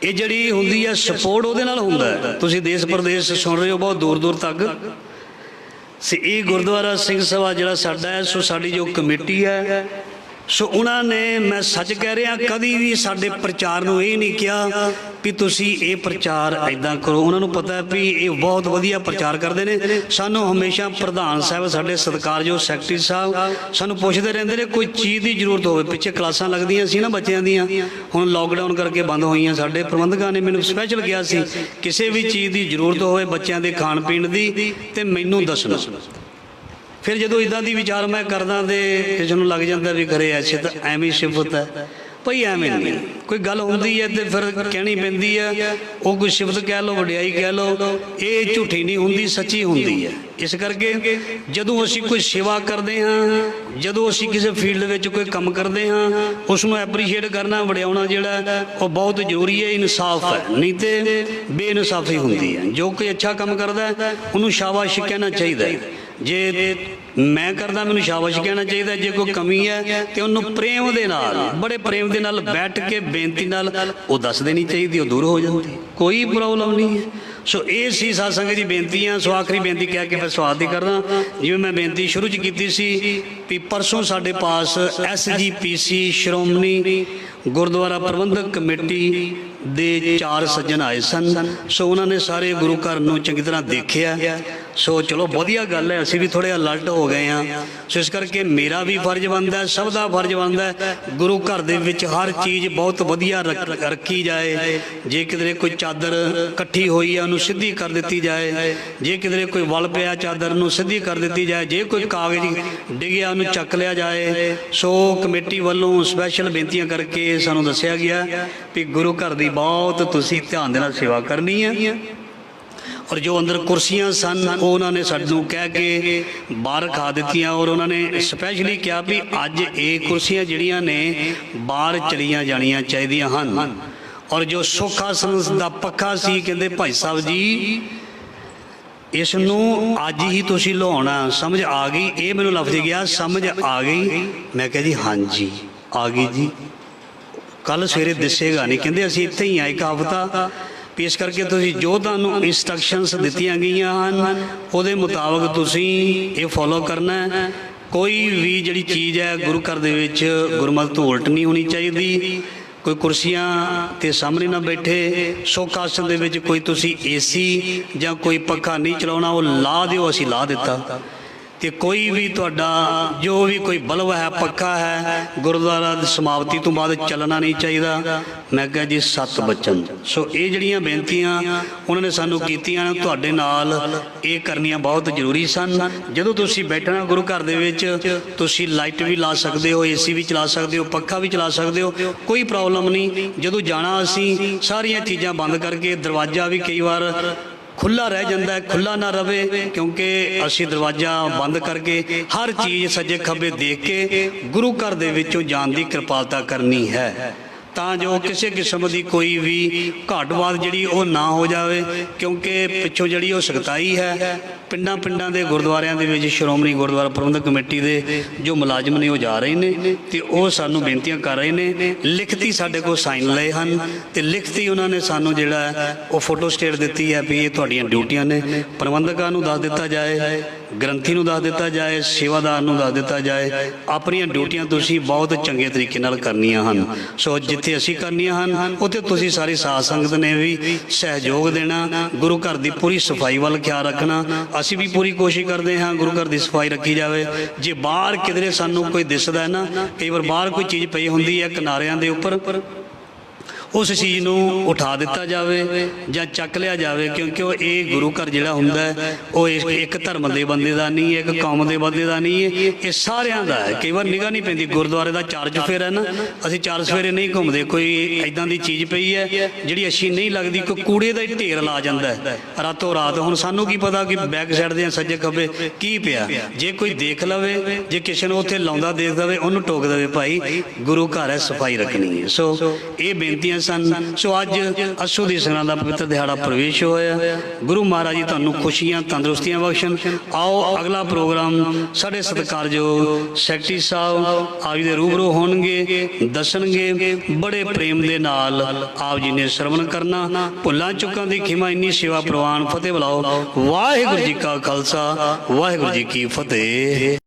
ਇਹ ਜਿਹੜੀ ਹੁੰਦੀ ਹੈ ਸਪੋਰਟ ਉਹਦੇ ਨਾਲ ਹੁੰਦਾ ਹੈ। ਤੁਸੀਂ ਦੇਸ਼ ਪ੍ਰਦੇਸ਼ ਸੁਣ ਰਹੇ ਹੋ ਬਹੁਤ ਦੂਰ ਦੂਰ ਤੱਕ। ਸੋ ਇਹ ਗੁਰਦੁਆਰਾ ਸਿੰਘ ਸਭਾ ਜਿਹੜਾ ਸਾਡਾ ਹੈ, ਸੋ ਸਾਡੀ ਜੋ ਕਮੇਟੀ ਹੈ, ਸੋ ਉਹਨਾਂ ਨੇ, ਮੈਂ ਸੱਚ ਕਹਿ ਰਿਹਾ, ਕਦੀ ਵੀ ਸਾਡੇ ਪ੍ਰਚਾਰ ਨੂੰ ਇਹ ਨਹੀਂ ਕਿਹਾ ਵੀ ਤੁਸੀਂ ਇਹ ਪ੍ਰਚਾਰ ਇੱਦਾਂ ਕਰੋ। ਉਹਨਾਂ ਨੂੰ ਪਤਾ ਵੀ ਇਹ ਬਹੁਤ ਵਧੀਆ ਪ੍ਰਚਾਰ ਕਰਦੇ ਨੇ। ਸਾਨੂੰ ਹਮੇਸ਼ਾ ਪ੍ਰਧਾਨ ਸਾਹਿਬ, ਸਾਡੇ ਸਤਿਕਾਰਯੋਗ ਸੈਕਟਰੀ ਸਾਹਿਬ ਸਾਨੂੰ ਪੁੱਛਦੇ ਰਹਿੰਦੇ ਨੇ ਕੋਈ ਚੀਜ਼ ਦੀ ਜ਼ਰੂਰਤ ਹੋਵੇ। ਪਿੱਛੇ ਕਲਾਸਾਂ ਲੱਗਦੀਆਂ ਸੀ ਨਾ ਬੱਚਿਆਂ ਦੀਆਂ, ਹੁਣ ਲੋਕਡਾਊਨ ਕਰਕੇ ਬੰਦ ਹੋਈਆਂ। ਸਾਡੇ ਪ੍ਰਬੰਧਕਾਂ ਨੇ ਮੈਨੂੰ ਸਪੈਸ਼ਲ ਕਿਹਾ ਸੀ ਕਿਸੇ ਵੀ ਚੀਜ਼ ਦੀ ਜ਼ਰੂਰਤ ਹੋਵੇ ਬੱਚਿਆਂ ਦੇ ਖਾਣ ਪੀਣ ਦੀ ਤੇ ਮੈਨੂੰ ਦੱਸਣਾ। ਫਿਰ ਜਦੋਂ ਇੱਦਾਂ ਦੀ ਵਿਚਾਰ ਮੈਂ ਕਰਦਾ ਤੇ ਕਿਸੇ ਨੂੰ ਲੱਗ ਜਾਂਦਾ ਵੀ ਕਰੇ ਐਸੇ ਤਾਂ ਐਵੇਂ ਸਿਫਤ ਹੈ। ਭਈ ਐਵੇਂ ਨਹੀਂ, ਕੋਈ ਗੱਲ ਹੁੰਦੀ ਹੈ ਤੇ ਫਿਰ ਕਹਿਣੀ ਪੈਂਦੀ ਹੈ। ਉਹ ਕੋਈ ਸਿਫਤ ਕਹਿ ਲਓ, ਵਡਿਆਈ ਕਹਿ ਲਓ, ਇਹ ਝੂਠੀ ਨਹੀਂ ਹੁੰਦੀ, ਸੱਚੀ ਹੁੰਦੀ ਹੈ। ਇਸ ਕਰਕੇ ਜਦੋਂ ਅਸੀਂ ਕੋਈ ਸੇਵਾ ਕਰਦੇ ਹਾਂ, ਜਦੋਂ ਅਸੀਂ ਕਿਸੇ ਫੀਲਡ ਵਿੱਚ ਕੋਈ ਕੰਮ ਕਰਦੇ ਹਾਂ, ਉਸ ਨੂੰ ਐਪਰੀਸ਼ੀਏਟ ਕਰਨਾ, ਵਡਿਆਉਣਾ ਜਿਹੜਾ ਉਹ ਬਹੁਤ ਜ਼ਰੂਰੀ ਹੈ। ਇਨਸਾਫ ਹੈ, ਨਹੀਂ ਤੇ ਬੇਇਨਸਾਫੀ ਹੁੰਦੀ ਹੈ। ਜੋ ਕੋਈ ਅੱਛਾ ਕੰਮ ਕਰਦਾ ਉਹਨੂੰ ਸ਼ਾਬਾਸ਼ ਕਹਿਣਾ ਚਾਹੀਦਾ ਹੈ। ਜੇ ਮੈਂ ਕਰਦਾ ਮੈਨੂੰ ਸ਼ਾਬਾਸ਼ ਕਹਿਣਾ ਚਾਹੀਦਾ। ਜੇ ਕੋਈ ਕਮੀ ਹੈ ਤੇ ਉਹਨੂੰ ਪ੍ਰੇਮ ਦੇ ਨਾਲ, ਬੜੇ ਪ੍ਰੇਮ ਦੇ ਨਾਲ ਬੈਠ ਕੇ ਬੇਨਤੀ ਨਾਲ ਉਹ ਦੱਸ ਦੇਣੀ ਚਾਹੀਦੀ, ਉਹ ਦੂਰ ਹੋ ਜਾਂਦੀ, ਕੋਈ ਪ੍ਰੋਬਲਮ ਨਹੀਂ ਹੈ। ਸੋ ਇਹ ਸੀ ਸਾਧ ਸੰਗਤ ਦੀ ਬੇਨਤੀਆਂ। ਸੋ ਆਖਰੀ ਬੇਨਤੀ ਕਹਿ ਕੇ ਫਿਰ ਸਵਾਲ ਦੀ ਕਰਦਾ। ਜਿਵੇਂ ਮੈਂ ਬੇਨਤੀ ਸ਼ੁਰੂ 'ਚ ਕੀਤੀ ਸੀ ਵੀ ਪਰਸੋਂ ਸਾਡੇ ਪਾਸ SGPC ਸ਼੍ਰੋਮਣੀ ਗੁਰਦੁਆਰਾ ਪ੍ਰਬੰਧਕ ਕਮੇਟੀ ਦੇ 4 ਸੱਜਣ ਆਏ ਸਨ। ਸੋ ਉਹਨਾਂ ਨੇ ਸਾਰੇ ਗੁਰੂ ਘਰ ਨੂੰ ਚੰਗੀ ਤਰ੍ਹਾਂ ਦੇਖਿਆ। ਸੋ ਚਲੋ ਵਧੀਆ ਗੱਲ ਹੈ, ਅਸੀਂ ਵੀ ਥੋੜ੍ਹੇ ਅਲਰਟ ਹੋ ਗਏ ਹਾਂ। ਸੋ ਇਸ ਕਰਕੇ ਮੇਰਾ ਵੀ ਫਰਜ਼ ਬਣਦਾ, ਸਭ ਦਾ ਫਰਜ਼ ਬਣਦਾ, ਗੁਰੂ ਘਰ ਦੇ ਵਿੱਚ ਹਰ ਚੀਜ਼ ਬਹੁਤ ਵਧੀਆ ਰੱਖੀ ਜਾਏ। ਜੇ ਕਿਧਰੇ ਕੋਈ ਚਾਦਰ ਇਕੱਠੀ ਹੋਈ ਹੈ ਉਹਨੂੰ ਸਿੱਧੀ ਕਰ ਦਿੱਤੀ ਜਾਏ। ਜੇ ਕਿਧਰੇ ਕੋਈ ਵਲ ਪਿਆ ਚਾਦਰ ਨੂੰ ਸਿੱਧੀ ਕਰ ਦਿੱਤੀ ਜਾਏ। ਜੇ ਕੋਈ ਕਾਗਜ਼ ਡਿੱਗਿਆ ਉਹਨੂੰ ਚੱਕ ਲਿਆ ਜਾਏ। ਸੋ ਕਮੇਟੀ ਵੱਲੋਂ ਸਪੈਸ਼ਲ ਬੇਨਤੀਆਂ ਕਰਕੇ ਸਾਨੂੰ ਦੱਸਿਆ ਗਿਆ ਵੀ ਗੁਰੂ ਘਰ ਦੀ ਬਹੁਤ ਤੁਸੀਂ ਧਿਆਨ ਦੇ ਨਾਲ ਸੇਵਾ ਕਰਨੀ ਹੈ। ਔਰ ਜੋ ਅੰਦਰ ਕੁਰਸੀਆਂ ਸਨ ਉਹ ਉਹਨਾਂ ਨੇ ਸਾਨੂੰ ਕਹਿ ਕੇ ਬਾਹਰ ਰਖਾ ਦਿੱਤੀਆਂ। ਔਰ ਉਹਨਾਂ ਨੇ ਸਪੈਸ਼ਲੀ ਕਿਹਾ ਵੀ ਅੱਜ ਇਹ ਕੁਰਸੀਆਂ ਜਿਹੜੀਆਂ ਨੇ ਬਾਹਰ ਚਲੀਆਂ ਜਾਣੀਆਂ ਚਾਹੀਦੀਆਂ ਹਨ। ਔਰ ਜੋ ਸੁੱਖ ਆਸਣ ਦਾ ਪੱਖਾ ਸੀ, ਕਹਿੰਦੇ ਭਾਈ ਸਾਹਿਬ ਜੀ ਇਸ ਨੂੰ ਅੱਜ ਹੀ ਤੁਸੀਂ ਲਹਾਉਣਾ। ਸਮਝ ਆ ਗਈ? ਇਹ ਮੈਨੂੰ ਲਫ਼ਜ਼ ਗਿਆ, ਸਮਝ ਆ ਗਈ? ਮੈਂ ਕਿਹਾ ਜੀ ਹਾਂਜੀ ਆ ਗਈ ਜੀ, ਕੱਲ੍ਹ ਸਵੇਰੇ ਦਿਸੇਗਾ ਨਹੀਂ। ਕਹਿੰਦੇ ਅਸੀਂ ਇੱਥੇ ਹੀ ਆ ਇੱਕ ਹਫ਼ਤਾ, ਇਸ ਕਰਕੇ ਤੁਸੀਂ ਜੋ ਤੁਹਾਨੂੰ ਇੰਸਟਰਕਸ਼ਨਸ ਦਿੱਤੀਆਂ ਗਈਆਂ ਹਨ ਉਹਦੇ ਮੁਤਾਬਕ ਤੁਸੀਂ ਇਹ ਫੋਲੋ ਕਰਨਾ ਹੈ। ਕੋਈ ਵੀ ਜਿਹੜੀ ਚੀਜ਼ ਹੈ ਗੁਰੂ ਘਰ ਦੇ ਵਿੱਚ ਗੁਰਮਤਿ ਤੋਂ ਉਲਟ ਨਹੀਂ ਹੋਣੀ ਚਾਹੀਦੀ। ਕੋਈ ਕੁਰਸੀਆਂ ਤੇ ਸਾਹਮਣੇ ਨਾ ਬੈਠੇ। ਸੁੱਖ ਆਸਣ ਦੇ ਵਿੱਚ ਕੋਈ ਤੁਸੀਂ AC ਜਾਂ ਕੋਈ ਪੱਖਾ ਨਹੀਂ ਚਲਾਉਣਾ, ਉਹ ਲਾ ਦਿਓ, ਅਸੀਂ ਲਾ ਦਿੱਤਾ। ਤੇ ਕੋਈ ਵੀ ਤੁਹਾਡਾ ਜੋ ਵੀ ਕੋਈ ਬਲਬ ਹੈ, ਪੱਖਾ ਹੈ, ਗੁਰਦੁਆਰਾ ਦੀ ਸਮਾਪਤੀ ਤੋਂ ਬਾਅਦ ਚੱਲਣਾ ਨਹੀਂ ਚਾਹੀਦਾ। ਮੈਂ ਕਿਹਾ ਜੀ 7 ਬਚਨ। ਸੋ ਇਹ ਜਿਹੜੀਆਂ ਬੇਨਤੀਆਂ ਉਹਨਾਂ ਨੇ ਸਾਨੂੰ ਕੀਤੀਆਂ, ਤੁਹਾਡੇ ਨਾਲ ਇਹ ਕਰਨੀਆਂ ਬਹੁਤ ਜ਼ਰੂਰੀ ਸਨ। ਜਦੋਂ ਤੁਸੀਂ ਬੈਠਣਾ ਗੁਰੂ ਘਰ ਦੇ ਵਿੱਚ ਤੁਸੀਂ ਲਾਈਟ ਵੀ ਲਾ ਸਕਦੇ ਹੋ, AC ਵੀ ਚਲਾ ਸਕਦੇ ਹੋ, ਪੱਖਾ ਵੀ ਚਲਾ ਸਕਦੇ ਹੋ, ਕੋਈ ਪ੍ਰੋਬਲਮ ਨਹੀਂ। ਜਦੋਂ ਜਾਣਾ ਅਸੀਂ ਸਾਰੀਆਂ ਚੀਜ਼ਾਂ ਬੰਦ ਕਰਕੇ, ਦਰਵਾਜ਼ਾ ਵੀ ਕਈ ਵਾਰ ਖੁੱਲ੍ਹਾ ਰਹਿ ਜਾਂਦਾ, ਖੁੱਲ੍ਹਾ ਨਾ ਰਵੇ, ਕਿਉਂਕਿ ਅਸੀਂ ਦਰਵਾਜ਼ਾ ਬੰਦ ਕਰਕੇ ਹਰ ਚੀਜ਼ ਸੱਜੇ ਖੱਬੇ ਦੇਖ ਕੇ ਗੁਰੂ ਘਰ ਦੇ ਵਿੱਚੋਂ ਜਾਣ ਦੀ ਕਿਰਪਾਲਤਾ ਕਰਨੀ ਹੈ, ਤਾਂ ਜੋ ਕਿਸੇ ਕਿਸਮ ਦੀ ਕੋਈ ਵੀ ਘਾਟਵਾਦ ਜਿਹੜੀ ਉਹ ਨਾ ਹੋ ਜਾਵੇ। ਕਿਉਂਕਿ ਪਿੱਛੋਂ ਜਿਹੜੀ ਉਹ ਸਖਤਾਈ ਹੈ, ਪਿੰਡਾਂ ਦੇ ਗੁਰਦੁਆਰਿਆਂ ਦੇ ਵਿੱਚ ਸ਼੍ਰੋਮਣੀ ਗੁਰਦੁਆਰਾ ਪ੍ਰਬੰਧਕ ਕਮੇਟੀ ਦੇ ਜੋ ਮੁਲਾਜ਼ਮ ਨੇ ਉਹ ਜਾ ਰਹੇ ਨੇ ਤੇ ਉਹ ਸਾਨੂੰ ਬੇਨਤੀਆਂ ਕਰ ਰਹੇ ਨੇ। ਲਿਖਤੀ ਸਾਡੇ ਕੋਲ ਸਾਈਨ ਲਏ ਹਨ ਤੇ ਲਿਖਤੀ ਉਹਨਾਂ ਨੇ ਸਾਨੂੰ ਜਿਹੜਾ ਉਹ ਫੋਟੋ ਸਟੇਟ ਦਿੱਤੀ ਹੈ ਵੀ ਇਹ ਤੁਹਾਡੀਆਂ ਡਿਊਟੀਆਂ ਨੇ। ਪ੍ਰਬੰਧਕਾਂ ਨੂੰ ਦੱਸ ਦਿੱਤਾ ਜਾਏ, ਗ੍ਰੰਥੀ ਨੂੰ ਦੱਸ ਦਿੱਤਾ ਜਾਏ, ਸੇਵਾਦਾਰ ਨੂੰ ਦੱਸ ਦਿੱਤਾ ਜਾਏ, ਆਪਣੀਆਂ ਡਿਊਟੀਆਂ ਤੁਸੀਂ ਬਹੁਤ ਚੰਗੇ ਤਰੀਕੇ ਨਾਲ ਕਰਨੀਆਂ ਹਨ। ਸੋ ਜਿੱਥੇ ਅਸੀਂ ਕਰਨੀਆਂ ਹਨ ਉੱਥੇ ਤੁਸੀਂ ਸਾਰੀ ਸਾਧ ਸੰਗਤ ਨੇ ਵੀ ਸਹਿਯੋਗ ਦੇਣਾ। ਗੁਰੂ ਘਰ ਦੀ ਪੂਰੀ ਸਫਾਈ ਵੱਲ ਖਿਆਲ ਰੱਖਣਾ। ਅਸੀਂ ਵੀ ਪੂਰੀ ਕੋਸ਼ਿਸ਼ ਕਰਦੇ ਹਾਂ ਗੁਰੂ ਘਰ ਦੀ ਸਫਾਈ ਰੱਖੀ ਜਾਵੇ। ਜੇ ਬਾਹਰ ਕਿਧਰੇ ਸਾਨੂੰ ਕੋਈ ਦਿਸਦਾ ਨਾ, ਕਈ ਵਾਰ ਬਾਹਰ ਕੋਈ ਚੀਜ਼ ਪਈ ਹੁੰਦੀ ਹੈ ਕਿਨਾਰਿਆਂ ਦੇ ਉੱਪਰ, ਉਸ ਚੀਜ਼ ਨੂੰ ਉਠਾ ਦਿੱਤਾ ਜਾਵੇ ਜਾਂ ਚੱਕ ਲਿਆ ਜਾਵੇ। ਕਿਉਂਕਿ ਉਹ ਇਹ ਗੁਰੂ ਘਰ ਜਿਹੜਾ ਹੁੰਦਾ ਉਹ ਇੱਕ ਧਰਮ ਦੇ ਬੰਦੇ ਦਾ ਨਹੀਂ, ਇੱਕ ਕੌਮ ਦੇ ਬੰਦੇ ਦਾ ਨਹੀਂ ਹੈ, ਇਹ ਸਾਰਿਆਂ ਦਾ ਹੈ। ਕਈ ਵਾਰ ਨਿਗਾਹ ਨਹੀਂ ਪੈਂਦੀ, ਗੁਰਦੁਆਰੇ ਦਾ 4 ਚੁਫੇਰਾ ਨਾ, ਅਸੀਂ 4 ਚੁਫੇਰੇ ਨਹੀਂ ਘੁੰਮਦੇ। ਕੋਈ ਇੱਦਾਂ ਦੀ ਚੀਜ਼ ਪਈ ਹੈ ਜਿਹੜੀ ਅੱਛੀ ਨਹੀਂ ਲੱਗਦੀ, ਕੋਈ ਕੂੜੇ ਦਾ ਹੀ ਢੇਰ ਲਾ ਜਾਂਦਾ ਹੈ ਰਾਤੋਂ ਰਾਤ। ਹੁਣ ਸਾਨੂੰ ਕੀ ਪਤਾ ਕਿ ਬੈਕ ਸਾਈਡ ਦੇ ਸੱਜੇ ਖੱਬੇ ਕੀ ਪਿਆ। ਜੇ ਕੋਈ ਦੇਖ ਲਵੇ, ਜੇ ਕਿਸੇ ਨੂੰ ਉੱਥੇ ਲਾਉਂਦਾ ਦੇਖ ਦਵੇ, ਉਹਨੂੰ ਟੋਕ ਦੇਵੇ, ਭਾਈ ਗੁਰੂ ਘਰ ਹੈ, ਸਫਾਈ ਰੱਖਣੀ ਹੈ। ਸੋ ਇਹ ਬੇਨਤੀਆਂ ਸਨ। ਸੋ ਅੱਜ ਅਸੂ ਦੀ ਸੰਗਰਾਂਦ ਦਾ ਪਵਿੱਤਰ ਦਿਹਾੜਾ ਪ੍ਰਵੇਸ਼ ਹੋਇਆ। ਗੁਰੂ ਮਹਾਰਾਜ ਜੀ ਤੁਹਾਨੂੰ ਖੁਸ਼ੀਆਂ ਤੰਦਰੁਸਤੀਆਂ ਬਖਸ਼ਣ। ਆਓ ਅਗਲਾ ਪ੍ਰੋਗਰਾਮ ਸਾਡੇ ਸਤਿਕਾਰਯੋਗ ਸੈਕਟਰੀ ਸਾਹਿਬ ਆਪ ਜੀ ਦੇ ਰੂਬਰੂ ਹੋਣਗੇ, ਦੱਸਣਗੇ। ਬੜੇ ਪ੍ਰੇਮ ਦੇ ਨਾਲ ਆਪ ਜੀ ਨੇ ਸਰਵਣ ਕਰਨਾ। ਭੁੱਲਾਂ ਚੁੱਕਾਂ ਦੀ ਖਿਮਾ, ਇੰਨੀ ਸੇਵਾ ਪ੍ਰਵਾਨ। ਫਤਿਹ ਬੁਲਾਓ। ਵਾਹਿਗੁਰੂ ਜੀ ਕਾ ਖਾਲਸਾ, ਵਾਹਿਗੁਰੂ ਜੀ ਕੀ ਫਤਿਹ।